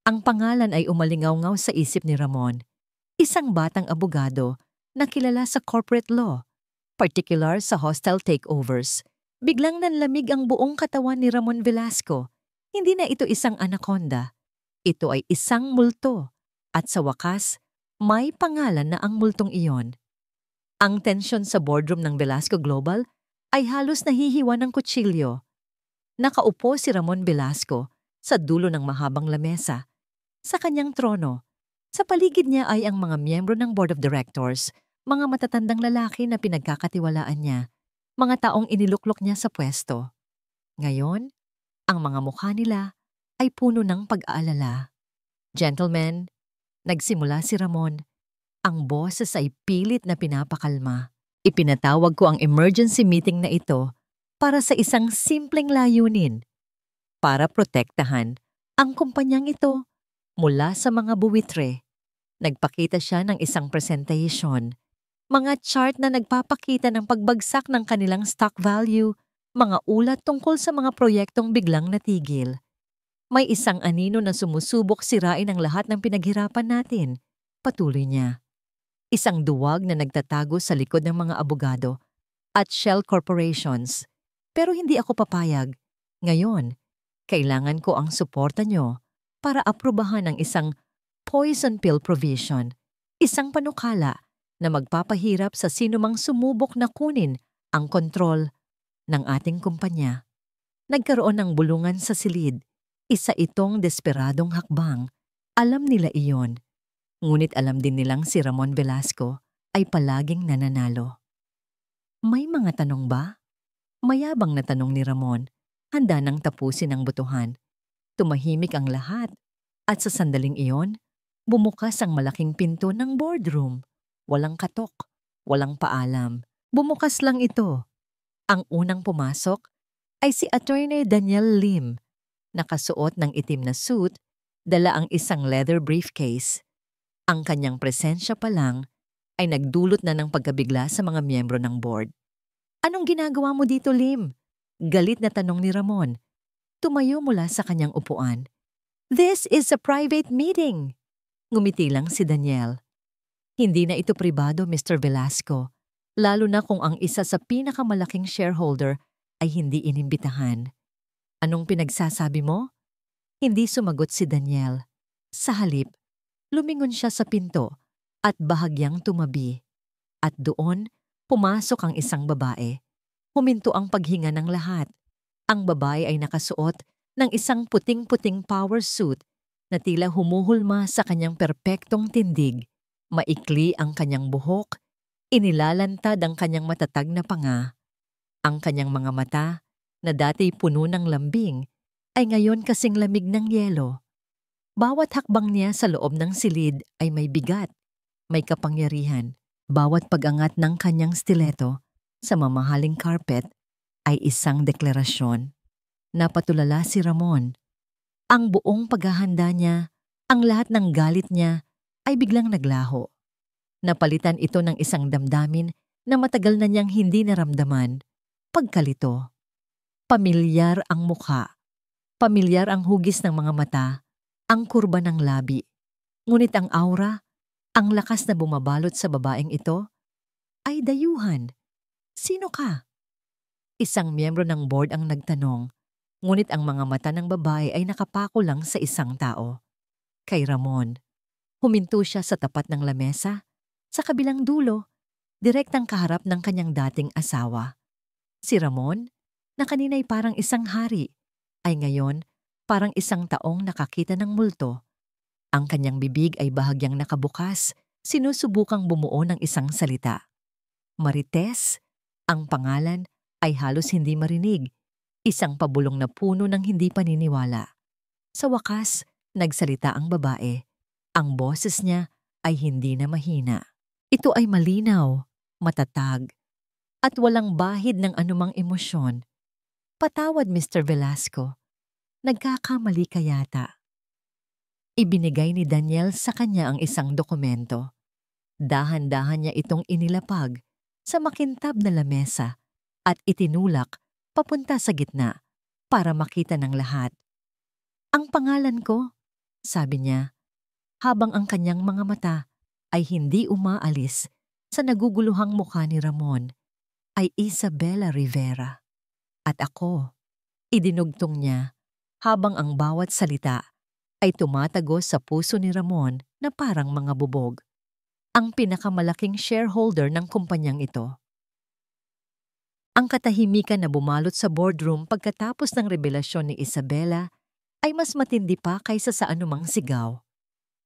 Ang pangalan ay umalingaw-ngaw sa isip ni Ramon. Isang batang abogado na kilala sa corporate law. particular sa hostile takeovers. Biglang nanlamig ang buong katawan ni Ramon Velasco. Hindi na ito isang anaconda. Ito ay isang multo. At sa wakas, may pangalan na ang multong iyon. Ang tensyon sa boardroom ng Velasco Global ay halos nahihiwa ng kutsilyo. Nakaupo si Ramon Velasco sa dulo ng mahabang lamesa, sa kanyang trono. Sa paligid niya ay ang mga miyembro ng board of directors, mga matatandang lalaki na pinagkakatiwalaan niya, mga taong iniluklok niya sa pwesto. Ngayon, ang mga mukha nila ay puno ng pag-aalala. Gentlemen, nagsimula si Ramon. Ang boses ay pilit na pinapakalma. Ipinatawag ko ang emergency meeting na ito para sa isang simpleng layunin, para protektahan ang kumpanyang ito mula sa mga buwitre. Nagpakita siya ng isang presentation, mga chart na nagpapakita ng pagbagsak ng kanilang stock value, mga ulat tungkol sa mga proyektong biglang natigil. May isang anino na sumusubok sirain ang lahat ng pinaghirapan natin, patuloy niya. Isang duwag na nagtatago sa likod ng mga abogado at shell corporations. Pero hindi ako papayag. Ngayon, kailangan ko ang suporta nyo para aprubahan ang isang poison pill provision, isang panukala na magpapahirap sa sinumang sumubok na kunin ang kontrol ng ating kumpanya. Nagkaroon ng bulungan sa silid. Isa itong desperadong hakbang. Alam nila iyon. Ngunit alam din nilang si Ramon Velasco ay palaging nananalo. May mga tanong ba? Mayabang na tanong ni Ramon. Handa nang tapusin ang butuhan. Tumahimik ang lahat. At sa sandaling iyon, bumukas ang malaking pinto ng boardroom. Walang katok, walang paalam. Bumukas lang ito. Ang unang pumasok ay si Attorney Daniel Lim. Nakasuot ng itim na suit, dala ang isang leather briefcase. Ang kanyang presensya pa lang ay nagdulot na ng pagkabigla sa mga miyembro ng board. Anong ginagawa mo dito, Lim? Galit na tanong ni Ramon. Tumayo mula sa kanyang upuan. This is a private meeting. Ngumiti lang si Daniel. Hindi na ito pribado, Mr. Velasco, lalo na kung ang isa sa pinakamalaking shareholder ay hindi inimbitahan. Anong pinagsasabi mo? Hindi sumagot si Daniel. Sa halip, lumingon siya sa pinto at bahagyang tumabi. At doon, pumasok ang isang babae. Huminto ang paghinga ng lahat. Ang babae ay nakasuot ng isang puting-puting power suit na tila humuhulma sa kanyang perpektong tindig. Maikli ang kanyang buhok, inilalantad ang kanyang matatag na panga. Ang kanyang mga mata, na dati puno ng lambing, ay ngayon kasing lamig ng yelo. Bawat hakbang niya sa loob ng silid ay may bigat, may kapangyarihan. Bawat pag-angat ng kanyang stiletto sa mamahaling carpet ay isang deklarasyon. Napatulala si Ramon. Ang buong paghahanda niya, ang lahat ng galit niya ay biglang naglaho. Napalitan ito ng isang damdamin na matagal na niyang hindi naramdaman. Pagkalito. Pamilyar ang mukha. Pamilyar ang hugis ng mga mata, ang kurba ng labi. Ngunit ang aura, ang lakas na bumabalot sa babaeng ito, ay dayuhan. Sino ka? Isang miyembro ng board ang nagtanong, ngunit ang mga mata ng babae ay nakapako lang sa isang tao. Kay Ramon. Huminto siya sa tapat ng lamesa, sa kabilang dulo, direktang kaharap ng kanyang dating asawa. Si Ramon, na kanina'y parang isang hari, ay ngayon parang isang taong nakakita ng multo. Ang kanyang bibig ay bahagyang nakabukas, sinusubukang bumuo ng isang salita. Marites, ang pangalan ay halos hindi marinig, isang pabulong na puno ng hindi paniniwala. Sa wakas, nagsalita ang babae. Ang boses niya ay hindi na mahina. Ito ay malinaw, matatag, at walang bahid ng anumang emosyon. Patawad, Mr. Velasco. Nagkakamali ka yata. Ibinigay ni Daniel sa kanya ang isang dokumento. Dahan-dahan niya itong inilapag sa makintab na lamesa at itinulak papunta sa gitna para makita ng lahat. Ang pangalan ko, sabi niya, habang ang kanyang mga mata ay hindi umaalis sa naguguluhang mukha ni Ramon. ay Isabela Rivera. At ako, idinugtong niya habang ang bawat salita ay tumatagos sa puso ni Ramon na parang mga bubog. Ang pinakamalaking shareholder ng kumpanyang ito. Ang katahimikan na bumalot sa boardroom pagkatapos ng revelasyon ni Isabela ay mas matindi pa kaysa sa anumang sigaw.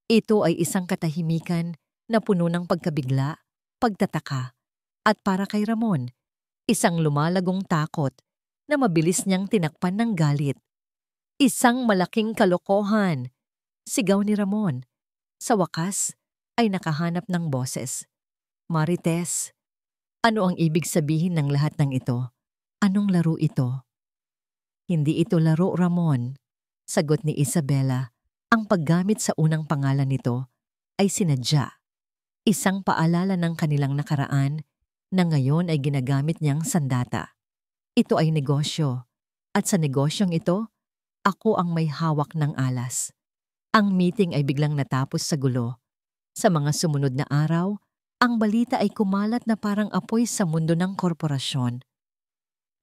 Ito ay isang katahimikan na puno ng pagkabigla, pagtataka, at para kay Ramon, isang lumalagong takot na mabilis niyang tinakpan ng galit. Isang malaking kalokohan, sigaw ni Ramon. Sa wakas ay nakahanap ng boses. Marites, ano ang ibig sabihin ng lahat ng ito? Anong laro ito? Hindi ito laro, Ramon. Sagot ni Isabela. Ang paggamit sa unang pangalan nito ay sinadya. Isang paalala ng kanilang nakaraan na ngayon ay ginagamit niyang sandata. Ito ay negosyo. At sa negosyong ito, ako ang may hawak ng alas. Ang meeting ay biglang natapos sa gulo. Sa mga sumunod na araw, ang balita ay kumalat na parang apoy sa mundo ng korporasyon.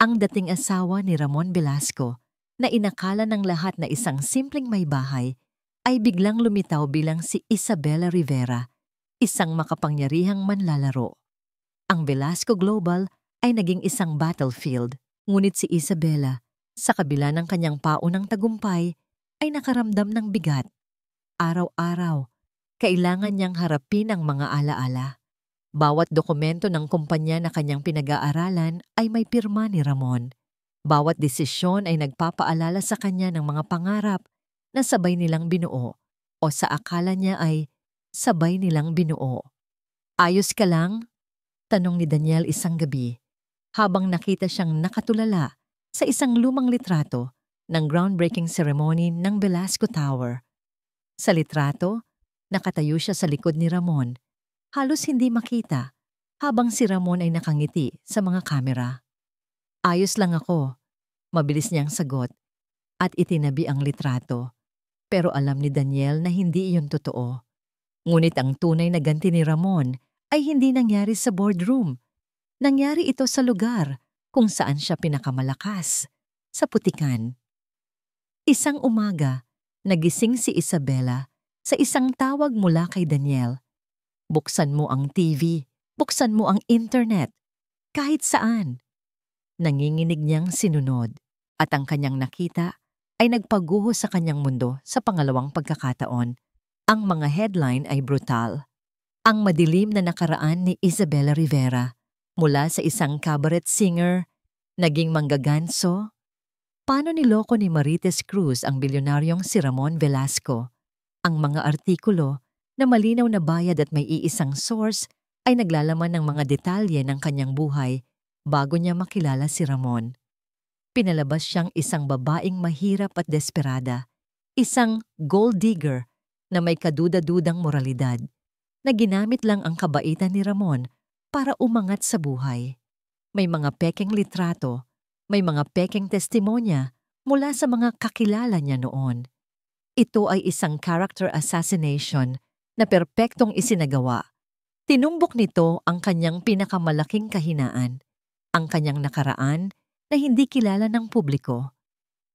Ang dating asawa ni Ramon Velasco, na inakala ng lahat na isang simpleng may bahay, ay biglang lumitaw bilang si Isabela Rivera, isang makapangyarihang manlalaro. Ang Velasco Global ay naging isang battlefield, ngunit si Isabela, sa kabila ng kanyang paunang tagumpay, ay nakaramdam ng bigat. Araw-araw, kailangan niyang harapin ang mga alaala. Bawat dokumento ng kumpanya na kanyang pinag-aaralan ay may pirma ni Ramon. Bawat desisyon ay nagpapaalala sa kanya ng mga pangarap na sabay nilang binuo o sa akala niya ay sabay nilang binuo. Ayos ka lang? Tanong ni Daniel isang gabi habang nakita siyang nakatulala sa isang lumang litrato ng groundbreaking ceremony ng Velasco Tower. Sa litrato, nakatayo siya sa likod ni Ramon. Halos hindi makita habang si Ramon ay nakangiti sa mga kamera. Ayos lang ako, mabilis niyang sagot at itinabi ang litrato. Pero alam ni Daniel na hindi iyon totoo. Ngunit ang tunay na ganti ni Ramon ay hindi nangyari sa boardroom. Nangyari ito sa lugar kung saan siya pinakamalakas, sa putikan. Isang umaga, nagising si Isabela sa isang tawag mula kay Daniel. Buksan mo ang TV, buksan mo ang internet, kahit saan. Nanginginig niyang sinunod at ang kanyang nakita ay nagpaguho sa kanyang mundo sa pangalawang pagkakataon. Ang mga headline ay brutal. Ang madilim na nakaraan ni Isabela Rivera mula sa isang cabaret singer, naging manggaganso. Paano niloko ni Marites Cruz ang bilyonaryong si Ramon Velasco? Ang mga artikulo na malinaw na bayad at may iisang source ay naglalaman ng mga detalye ng kanyang buhay bago niya makilala si Ramon. Pinalabas siyang isang babaeng mahirap at desperada, isang gold digger na may kaduda-dudang moralidad, na ginamit lang ang kabaitan ni Ramon para umangat sa buhay. May mga pekeng litrato, may mga pekeng testimonya mula sa mga kakilala niya noon. Ito ay isang character assassination na perpektong isinagawa. Tinumbok nito ang kanyang pinakamalaking kahinaan, ang kanyang nakaraan na hindi kilala ng publiko.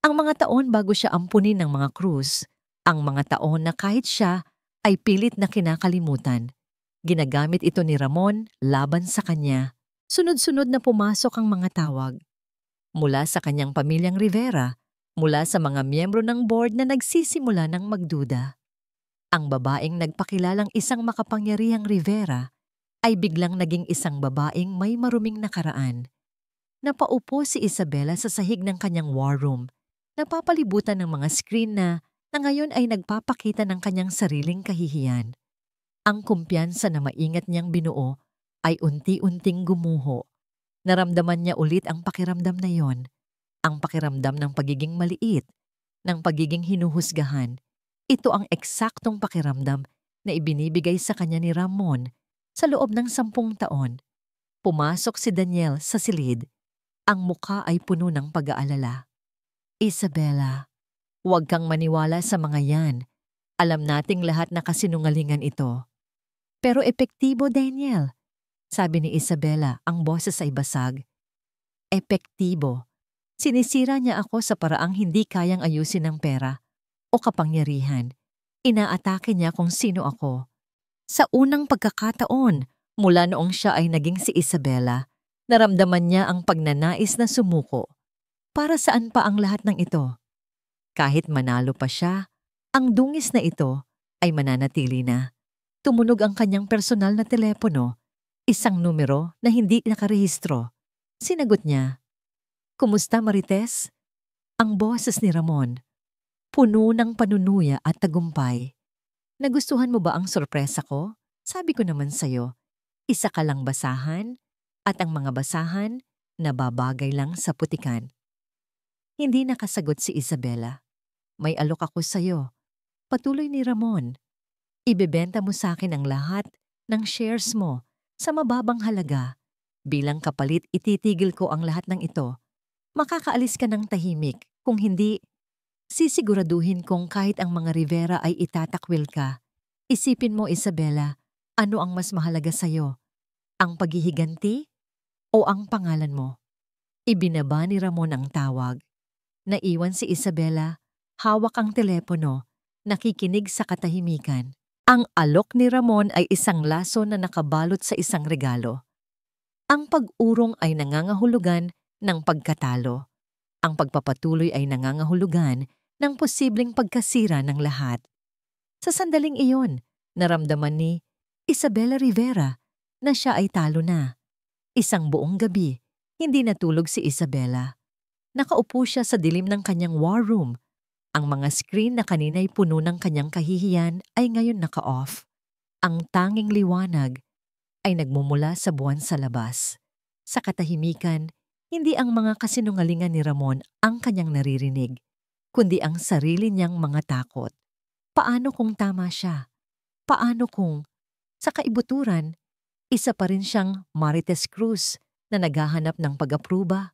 Ang mga taon bago siya ampunin ng mga krus, ang mga taon na kahit siya ay pilit na kinakalimutan. Ginagamit ito ni Ramon laban sa kanya. Sunod-sunod na pumasok ang mga tawag. Mula sa kanyang pamilyang Rivera, mula sa mga miyembro ng board na nagsisimula ng magduda. Ang babaeng nagpakilalang isang makapangyarihang Rivera ay biglang naging isang babaeng may maruming nakaraan. Napaupo si Isabela sa sahig ng kanyang war room, napapalibutan ng mga screen na ngayon ay nagpapakita ng kanyang sariling kahihiyan. Ang kumpiyansa na maingat niyang binuo ay unti-unting gumuho. Naramdaman niya ulit ang pakiramdam na yon, ang pakiramdam ng pagiging maliit, ng pagiging hinuhusgahan. Ito ang eksaktong pakiramdam na ibinibigay sa kanya ni Ramon sa loob ng 10 taon. Pumasok si Daniel sa silid. Ang mukha ay puno ng pag-aalala. Isabela, huwag kang maniwala sa mga yan. Alam nating lahat na kasinungalingan ito. Pero epektibo, Daniel. Sabi ni Isabela, ang boses ay basag. Epektibo. Sinisira niya ako sa paraang hindi kayang ayusin ng pera o kapangyarihan. Inaatake niya kung sino ako. Sa unang pagkakataon, mula noong siya ay naging si Isabela, naramdaman niya ang pagnanais na sumuko. Para saan pa ang lahat ng ito? Kahit manalo pa siya, ang dungis na ito ay mananatili na. Tumunog ang kanyang personal na telepono, isang numero na hindi nakarehistro. Sinagot niya, "Kumusta, Marites?" Ang boses ni Ramon, puno ng panunuya at tagumpay. "Nagustuhan mo ba ang sorpresa ko? Sabi ko naman sa'yo, isa ka lang basahan at ang mga basahan nababagay lang sa putikan." Hindi nakasagot si Isabela. "May alok ako sa'yo." Patuloy ni Ramon, "Ibebenta mo sa akin ang lahat ng shares mo sa mababang halaga. Bilang kapalit ititigil ko ang lahat ng ito. Makakaalis ka ng tahimik. Kung hindi, sisiguraduhin kong kahit ang mga Rivera ay itatakwil ka. Isipin mo, Isabela, ano ang mas mahalaga sa'yo? Ang paghihiganti o ang pangalan mo?" Ibinaba ni Ramon ang tawag. Naiwan si Isabela, hawak ang telepono, nakikinig sa katahimikan. Ang alok ni Ramon ay isang laso na nakabalot sa isang regalo. Ang pag-urong ay nangangahulugan ng pagkatalo. Ang pagpapatuloy ay nangangahulugan ng posibleng pagkasira ng lahat. Sa sandaling iyon, naramdaman ni Isabela Rivera na siya ay talo na. Isang buong gabi, hindi natulog si Isabela. Nakaupo siya sa dilim ng kanyang war room. Ang mga screen na kanina'y puno ng kanyang kahihiyan ay ngayon naka-off. Ang tanging liwanag ay nagmumula sa buwan sa labas. Sa katahimikan, hindi ang mga kasinungalingan ni Ramon ang kanyang naririnig, kundi ang sarili niyang mga takot. Paano kung tama siya? Paano kung, sa kaibuturan, isa pa rin siyang Marites Cruz na naghahanap ng pag-apruba?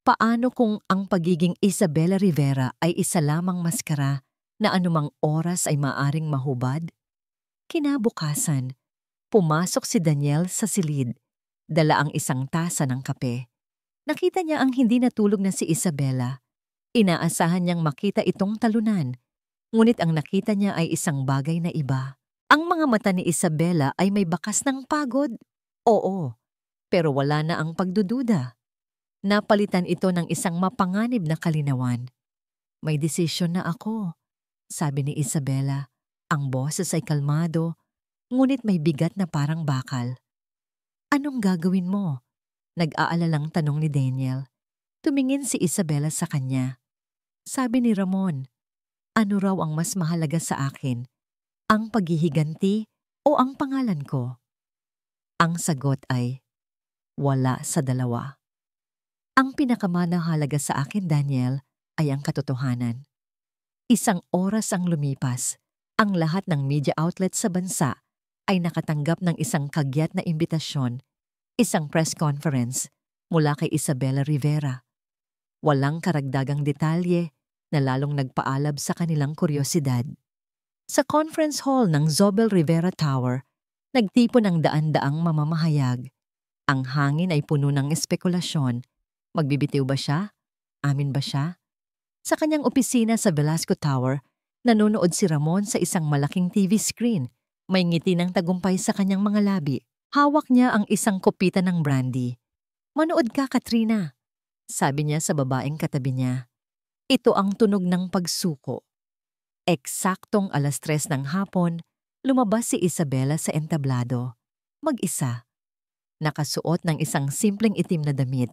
Paano kung ang pagiging Isabela Rivera ay isa lamang maskara na anumang oras ay maaring mahubad? Kinabukasan, pumasok si Daniel sa silid, dala ang isang tasa ng kape. Nakita niya ang hindi natulog na si Isabela. Inaasahan niyang makita itong talunan, ngunit ang nakita niya ay isang bagay na iba. Ang mga mata ni Isabela ay may bakas ng pagod. Oo, pero wala na ang pagdududa. Napalitan ito ng isang mapanganib na kalinawan. "May desisyon na ako," sabi ni Isabela. Ang boses ay kalmado, ngunit may bigat na parang bakal. "Anong gagawin mo?" Nag-aalalang tanong ni Daniel. Tumingin si Isabela sa kanya. Sabi ni Ramon, "Ano raw ang mas mahalaga sa akin? Ang paghihiganti o ang pangalan ko?" Ang sagot ay, wala sa dalawa. Ang pinakamahalaga sa akin, Daniel, ay ang katotohanan. Isang oras ang lumipas. Ang lahat ng media outlets sa bansa ay nakatanggap ng isang kagyat na imbitasyon, isang press conference mula kay Isabela Rivera. Walang karagdagang detalye na lalong nagpaalab sa kanilang kuryosidad. Sa conference hall ng Zobel Rivera Tower, nagtipon ang daan-daang mamamahayag. Ang hangin ay puno ng espekulasyon. Magbibitiw ba siya? Amin ba siya? Sa kanyang opisina sa Velasco Tower, nanonood si Ramon sa isang malaking TV screen. May ngiti ng tagumpay sa kanyang mga labi. Hawak niya ang isang kopita ng brandy. "Manood ka, Katrina," sabi niya sa babaeng katabi niya. Ito ang tunog ng pagsuko. Eksaktong 3:00 ng hapon, lumabas si Isabela sa entablado. Mag-isa. Nakasuot ng isang simpleng itim na damit.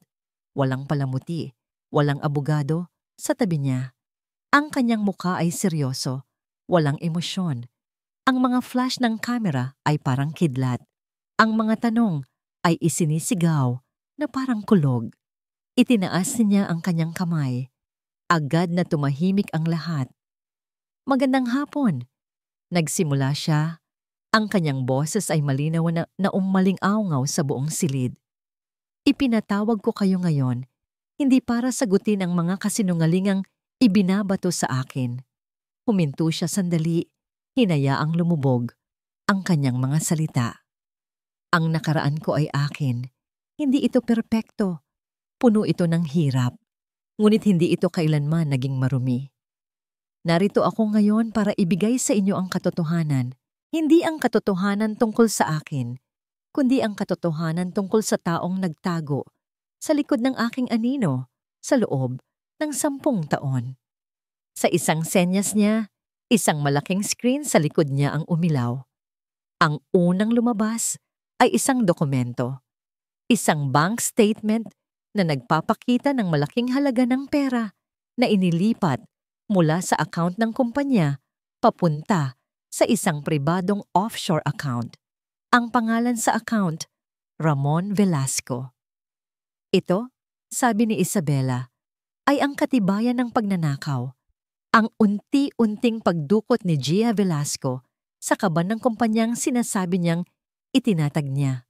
Walang palamuti, walang abogado, sa tabi niya. Ang kanyang mukha ay seryoso, walang emosyon. Ang mga flash ng kamera ay parang kidlat. Ang mga tanong ay isinisigaw na parang kulog. Itinaas niya ang kanyang kamay. Agad na tumahimik ang lahat. "Magandang hapon." Nagsimula siya. Ang kanyang boses ay malinaw na umaling-awngaw sa buong silid. "Ipinatawag ko kayo ngayon, hindi para sagutin ang mga kasinungalingang ibinabato sa akin." Huminto siya sandali, hinayaang lumubog ang kanyang mga salita. Ang nakaraan ko ay akin. Hindi ito perpekto. Puno ito ng hirap. Ngunit hindi ito kailanman naging marumi. Narito ako ngayon para ibigay sa inyo ang katotohanan. Hindi ang katotohanan tungkol sa akin, kundi ang katotohanan tungkol sa taong nagtago sa likod ng aking anino sa loob ng 10 taon. Sa isang senyas niya, isang malaking screen sa likod niya ang umilaw. Ang unang lumabas ay isang dokumento, isang bank statement na nagpapakita ng malaking halaga ng pera na inilipat mula sa account ng kumpanya papunta sa isang pribadong offshore account. Ang pangalan sa account, Ramon Velasco. Ito, sabi ni Isabela, ay ang katibayan ng pagnanakaw. Ang unti-unting pagdukot ni Gia Velasco sa kaban ng kumpanyang sinasabi niyang itinatag niya.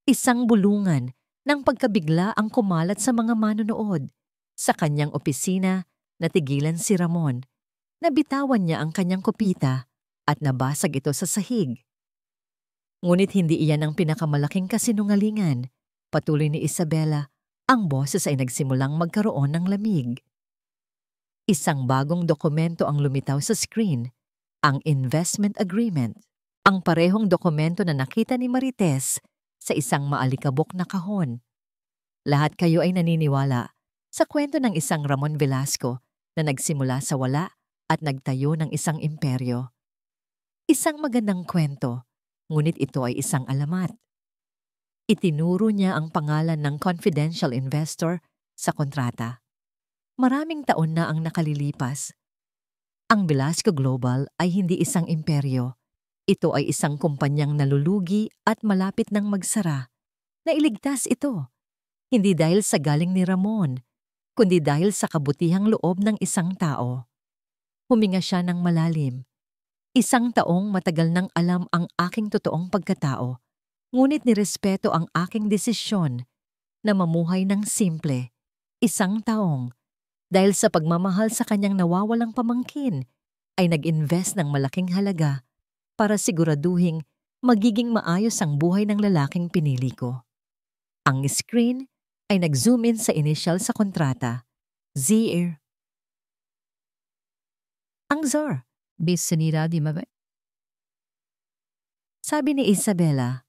Isang bulungan ng pagkabigla ang kumalat sa mga manonood. Sa kanyang opisina, natigilan si Ramon. Nabitawan niya ang kanyang kopita at nabasag ito sa sahig. Ngunit hindi iyan ang pinakamalaking kasinungalingan. Patuloy ni Isabela, ang boses ay nagsimulang magkaroon ng lamig. Isang bagong dokumento ang lumitaw sa screen, ang investment agreement, ang parehong dokumento na nakita ni Marites sa isang maalikabok na kahon. Lahat kayo ay naniniwala sa kwento ng isang Ramon Velasco na nagsimula sa wala at nagtayo ng isang imperyo. Isang magandang kwento, ngunit ito ay isang alamat. Itinuro niya ang pangalan ng confidential investor sa kontrata. Maraming taon na ang nakalilipas. Ang Velasco Global ay hindi isang imperyo. Ito ay isang kumpanyang nalulugi at malapit ng magsara. Nailigtas ito, hindi dahil sa galing ni Ramon, kundi dahil sa kabutihang loob ng isang tao. Huminga siya ng malalim. Isang taong matagal nang alam ang aking totoong pagkatao, ngunit nirespeto ang aking desisyon na mamuhay ng simple. Isang taong, dahil sa pagmamahal sa kanyang nawawalang pamangkin, ay nag-invest ng malaking halaga para siguraduhing magiging maayos ang buhay ng lalaking pinili ko. Ang screen ay nag-zoom in sa initial sa kontrata, ZR. Ang ZAR,
Bisanira di mabe.
sabi ni Isabela.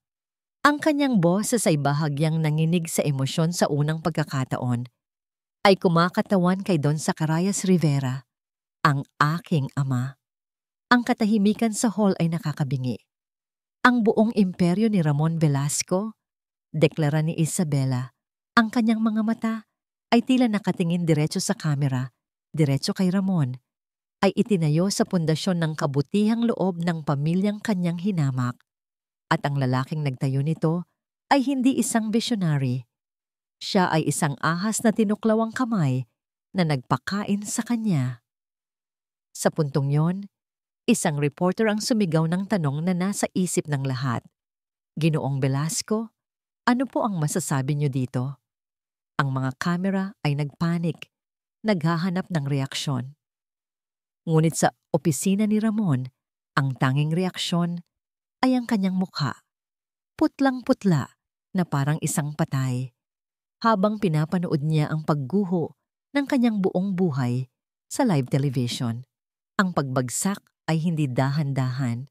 Ang kanyang boses ay bahagyang nanginig sa emosyon sa unang pagkakataon. Ay kumakatawan kay Don Zacarias Rivera, ang aking ama. Ang katahimikan sa hall ay nakakabingi. Ang buong imperyo ni Ramon Velasco, deklara ni Isabela. Ang kanyang mga mata ay tila nakatingin diretso sa kamera, diretso kay Ramon, ay itinayo sa pundasyon ng kabutihang loob ng pamilyang kanyang hinamak. At ang lalaking nagtayo nito ay hindi isang visionary. Siya ay isang ahas na tinuklaw ang kamay na nagpakain sa kanya. Sa puntong yon, isang reporter ang sumigaw ng tanong na nasa isip ng lahat. Ginoong Velasco, ano po ang masasabi niyo dito? Ang mga kamera ay nagpanik, naghahanap ng reaksyon. Ngunit sa opisina ni Ramon, ang tanging reaksyon ay ang kanyang mukha. Putlang-putla na parang isang patay. Habang pinapanood niya ang pagguho ng kanyang buong buhay sa live television. Ang pagbagsak ay hindi dahan-dahan.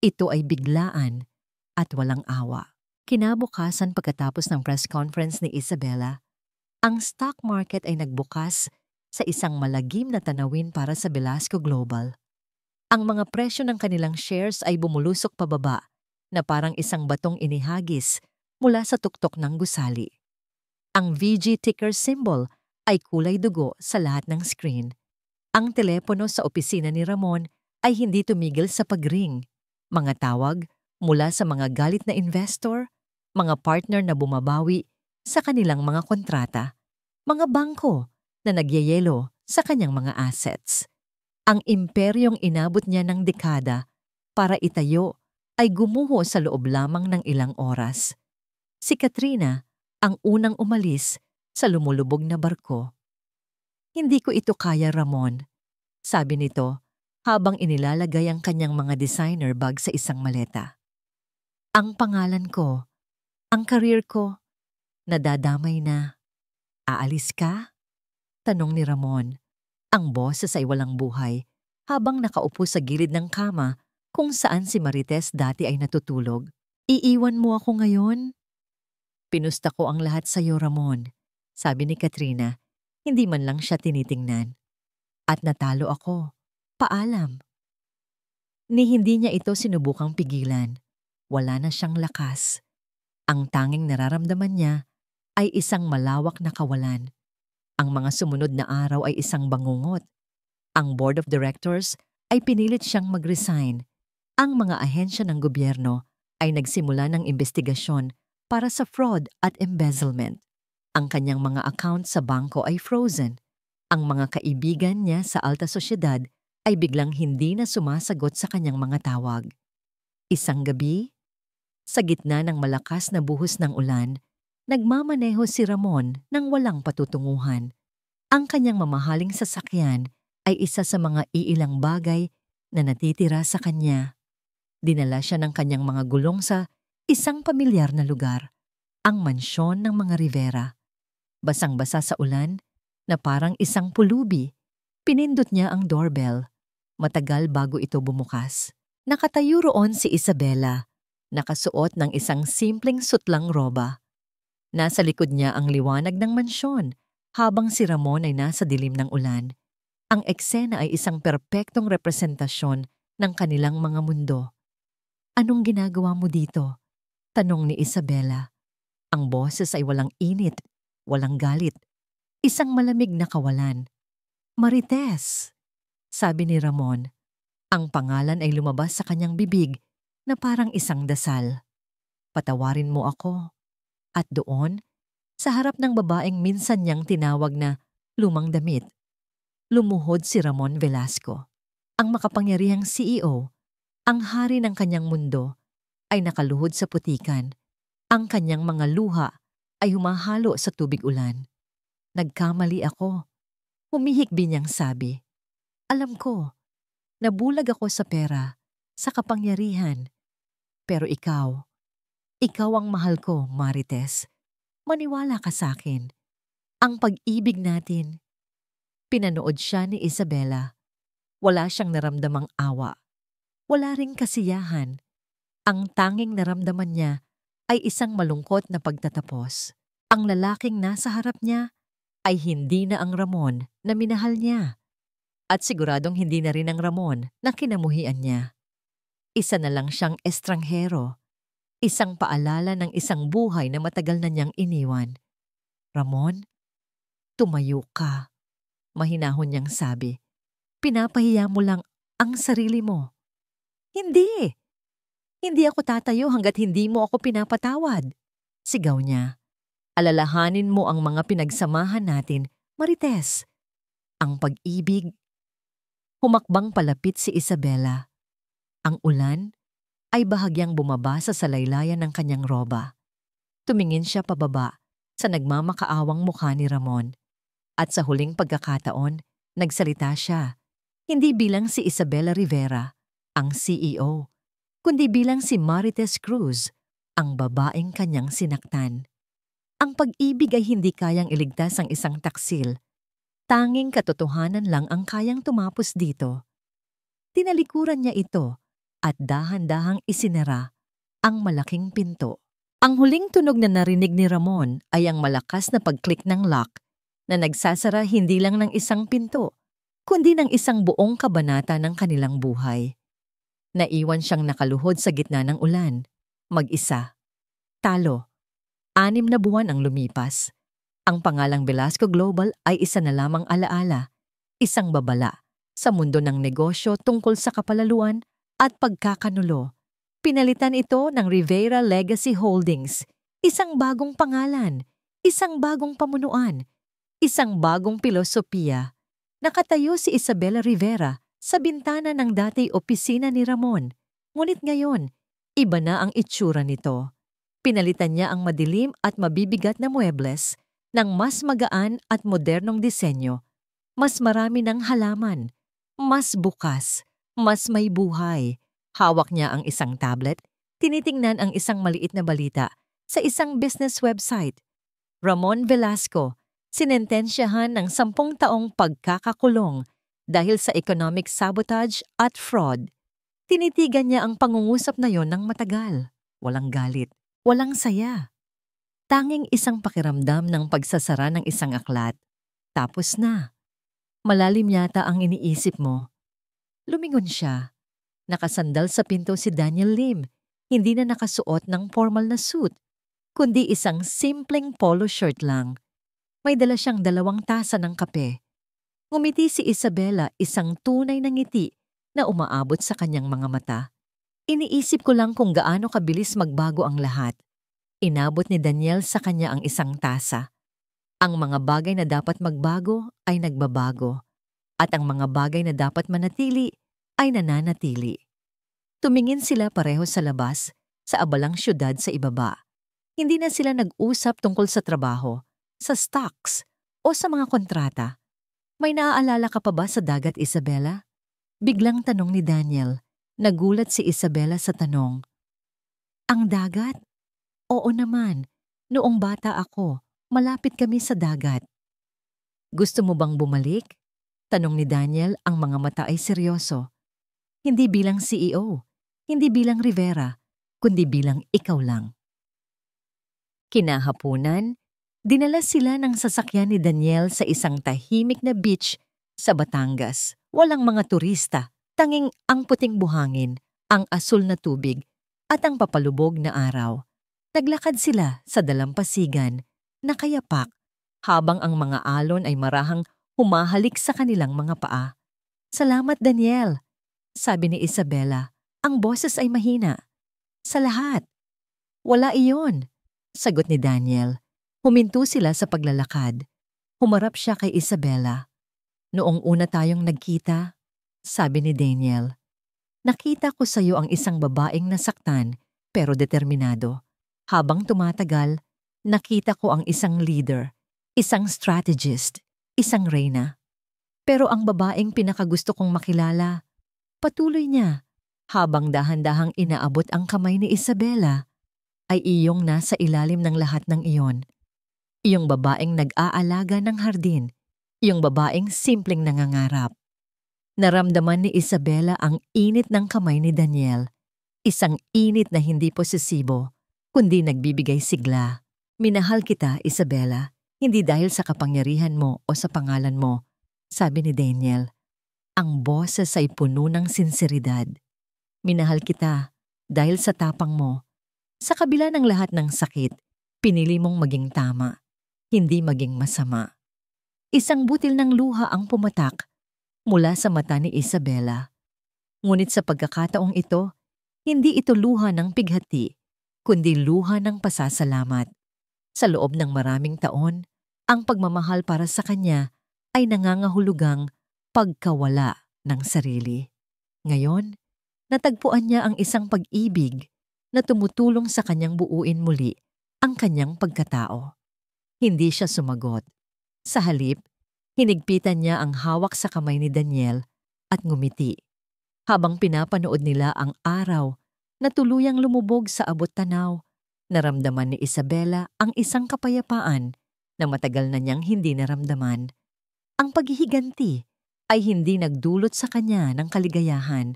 Ito ay biglaan at walang awa. Kinabukasan pagkatapos ng press conference ni Isabela, ang stock market ay nagbukas sa isang malagim na tanawin para sa Velasco Global. Ang mga presyo ng kanilang shares ay bumulusok pababa na parang isang batong inihagis mula sa tuktok ng gusali. Ang VG ticker symbol ay kulay dugo sa lahat ng screen. Ang telepono sa opisina ni Ramon ay hindi tumigil sa pagring. Mga tawag mula sa mga galit na investor, mga partner na bumabawi sa kanilang mga kontrata, mga bangko na nagyayelo sa kanyang mga assets. Ang imperyong inabot niya ng dekada para itayo ay gumuho sa loob lamang ng ilang oras. Si Katrina ang unang umalis sa lumulubog na barko. Hindi ko ito kaya, Ramon, sabi nito habang inilalagay ang kanyang mga designer bag sa isang maleta. Ang pangalan ko Ang career ko, nadadamay na. Aalis ka? Tanong ni Ramon. Ang boses ay walang buhay habang nakaupo sa gilid ng kama kung saan si Marites dati ay natutulog. Iiwan mo ako ngayon? Pinusta ko ang lahat sa iyo, Ramon. Sabi ni Katrina, hindi man lang siya tinitingnan. At natalo ako. Paalam. Ni hindi niya ito sinubukang pigilan. Wala na siyang lakas. Ang tanging nararamdaman niya ay isang malawak na kawalan. Ang mga sumunod na araw ay isang bangungot. Ang board of directors ay pinilit siyang mag-resign. Ang mga ahensya ng gobyerno ay nagsimula ng investigasyon para sa fraud at embezzlement. Ang kanyang mga account sa bangko ay frozen. Ang mga kaibigan niya sa alta sosyedad ay biglang hindi na sumasagot sa kanyang mga tawag. Isang gabi, sa gitna ng malakas na buhos ng ulan, nagmamaneho si Ramon ng walang patutunguhan. Ang kanyang mamahaling sasakyan ay isa sa mga iilang bagay na natitira sa kanya. Dinala siya ng kanyang mga gulong sa isang pamilyar na lugar, ang mansyon ng mga Rivera. Basang-basa sa ulan na parang isang pulubi, pinindot niya ang doorbell. Matagal bago ito bumukas. Nakatayo roon si Isabela, nakasuot ng isang simpleng sutlang roba. Nasa likod niya ang liwanag ng mansyon habang si Ramon ay nasa dilim ng ulan. Ang eksena ay isang perpektong representasyon ng kanilang mga mundo. Anong ginagawa mo dito? Tanong ni Isabela. Ang boses ay walang init, walang galit. Isang malamig na kawalan. Marites, sabi ni Ramon. Ang pangalan ay lumabas sa kanyang bibig na parang isang dasal. Patawarin mo ako. At doon, sa harap ng babaeng minsan niyang tinawag na lumang damit, lumuhod si Ramon Velasco. Ang makapangyarihang CEO, ang hari ng kanyang mundo, ay nakaluhod sa putikan. Ang kanyang mga luha ay humahalo sa tubig ulan. Nagkamali ako. Humihikbi niyang sabi. Alam ko, nabulag ako sa pera, sa kapangyarihan. Pero ikaw ang mahal ko, Marites. Maniwala ka sa akin. Ang pag-ibig natin. Pinanood siya ni Isabela. Wala siyang naramdamang awa. Wala ring kasiyahan. Ang tanging naramdaman niya ay isang malungkot na pagtatapos. Ang lalaking nasa harap niya ay hindi na ang Ramon na minahal niya. At siguradong hindi na rin ang Ramon na kinamuhian niya. Isa na lang siyang estranghero. Isang paalala ng isang buhay na matagal na niyang iniwan. Ramon, tumayo ka. Mahinahon niyang sabi. Pinapahiya mo lang ang sarili mo. Hindi! Hindi ako tatayo hanggat hindi mo ako pinapatawad. Sigaw niya. Alalahanin mo ang mga pinagsamahan natin, Marites. Ang pag-ibig. Humakbang palapit si Isabela. Ang ulan ay bahagyang bumaba sa salaylayan ng kanyang roba. Tumingin siya pababa sa nagmamakaawang mukha ni Ramon. At sa huling pagkakataon, nagsalita siya. Hindi bilang si Isabela Rivera, ang CEO, kundi bilang si Marites Cruz, ang babaeng kanyang sinaktan. Ang pag-ibig ay hindi kayang iligtas ang isang taksil. Tanging katotohanan lang ang kayang tumapos dito. Tinalikuran niya ito at dahan-dahang isinara ang malaking pinto. Ang huling tunog na narinig ni Ramon ay ang malakas na pag-click ng lock na nagsasara hindi lang ng isang pinto, kundi ng isang buong kabanata ng kanilang buhay. Naiwan siyang nakaluhod sa gitna ng ulan, mag-isa. Talo. 6 na buwan ang lumipas. Ang pangalang Velasco Global ay isa na lamang alaala, isang babala sa mundo ng negosyo tungkol sa kapalaluan at pagkakanulo. Pinalitan ito ng Rivera Legacy Holdings, isang bagong pangalan, isang bagong pamunuan, isang bagong pilosopiya. Nakatayo si Isabela Rivera sa bintana ng dati opisina ni Ramon. Ngunit ngayon, iba na ang itsura nito. Pinalitan niya ang madilim at mabibigat na muebles ng mas magaan at modernong disenyo. Mas marami ng halaman, mas bukas, mas may buhay. Hawak niya ang isang tablet, tinitingnan ang isang maliit na balita Sa isang business website, Ramon Velasco, sinentensyahan ng 10 taong pagkakakulong dahil sa economic sabotage at fraud. Tinitigan niya ang pangungusap na yon ng matagal. Walang galit, walang saya. Tanging isang pakiramdam ng pagsasara ng isang aklat. Tapos na. Malalim yata ang iniisip mo. Lumingon siya. Nakasandal sa pinto si Daniel Lim. Hindi na nakasuot ng formal na suit, kundi isang simpleng polo shirt lang. May dala siyang 2 tasa ng kape. Ngumiti si Isabela, isang tunay na ngiti na umaabot sa kanyang mga mata. Iniisip ko lang kung gaano kabilis magbago ang lahat. Inabot ni Daniel sa kanya ang isang tasa. Ang mga bagay na dapat magbago ay nagbabago. At ang mga bagay na dapat manatili ay nananatili. Tumingin sila pareho sa labas, sa abalang syudad sa ibaba. Hindi na sila nag-usap tungkol sa trabaho, sa stocks, o sa mga kontrata. May naaalala ka pa ba sa dagat, Isabela? Biglang tanong ni Daniel. Nagulat si Isabela sa tanong. Ang dagat? Oo naman. Noong bata ako, malapit kami sa dagat. Gusto mo bang bumalik? Tanong ni Daniel, ang mga mata ay seryoso. Hindi bilang CEO, hindi bilang Rivera, kundi bilang ikaw lang. Kinahapunan, dinala sila ng sasakyan ni Daniel sa isang tahimik na beach sa Batangas. Walang mga turista, tanging ang puting buhangin, ang asul na tubig, at ang papalubog na araw. Naglakad sila sa dalampasigan, nakayapak, habang ang mga alon ay marahang humahalik sa kanilang mga paa. Salamat, Daniel, sabi ni Isabela. Ang boses ay mahina. Sa lahat. Wala iyon, sagot ni Daniel. Huminto sila sa paglalakad. Humarap siya kay Isabela. Noong una tayong nagkita, sabi ni Daniel, nakita ko sa iyo ang isang babaeng nasaktan pero determinado. Habang tumatagal, nakita ko ang isang leader, isang strategist, isang reyna. Pero ang babaeng pinakagusto kong makilala, patuloy niya, habang dahan-dahang inaabot ang kamay ni Isabela, ay iyong nasa ilalim ng lahat ng iyon. Iyong babaeng nag-aalaga ng hardin, iyong babaeng simpleng nangangarap. Naramdaman ni Isabela ang init ng kamay ni Daniel, isang init na hindi posesibo, kundi nagbibigay sigla. Minahal kita, Isabela, hindi dahil sa kapangyarihan mo o sa pangalan mo, sabi ni Daniel. Ang boses ay puno ng sinseridad. Minahal kita dahil sa tapang mo. Sa kabila ng lahat ng sakit, pinili mong maging tama, hindi maging masama. Isang butil ng luha ang pumatak mula sa mata ni Isabela. Ngunit sa pagkakataong ito, hindi ito luha ng pighati, kundi luha ng pasasalamat. Sa loob ng maraming taon, ang pagmamahal para sa kanya ay nangangahulugang pagkawala ng sarili. Ngayon, natagpuan niya ang isang pag-ibig na tumutulong sa kanyang buuin muli ang kanyang pagkatao. Hindi siya sumagot. Sa halip, hinigpitan niya ang hawak sa kamay ni Daniel at ngumiti. Habang pinapanood nila ang araw na tuluyang lumubog sa abot tanaw, naramdaman ni Isabela ang isang kapayapaan na matagal na niyang hindi naramdaman. Ang paghihiganti ay hindi nagdulot sa kanya ng kaligayahan.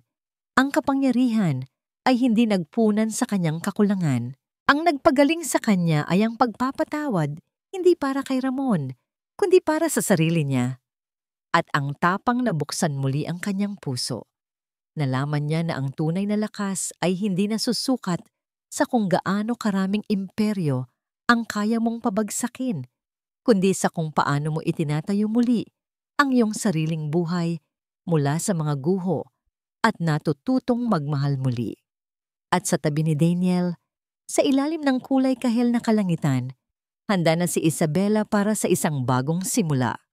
Ang kapangyarihan ay hindi nagpunan sa kanyang kakulangan. Ang nagpagaling sa kanya ay ang pagpapatawad, hindi para kay Ramon, kundi para sa sarili niya. At ang tapang na buksan muli ang kanyang puso. Nalaman niya na ang tunay na lakas ay hindi nasusukat sa kung gaano karaming imperyo ang kaya mong pabagsakin, kundi sa kung paano mo itinatayo muli ang iyong sariling buhay mula sa mga guho at natututong magmahal muli. At sa tabi ni Daniel, sa ilalim ng kulay kahel na kalangitan, handa na si Isabela para sa isang bagong simula.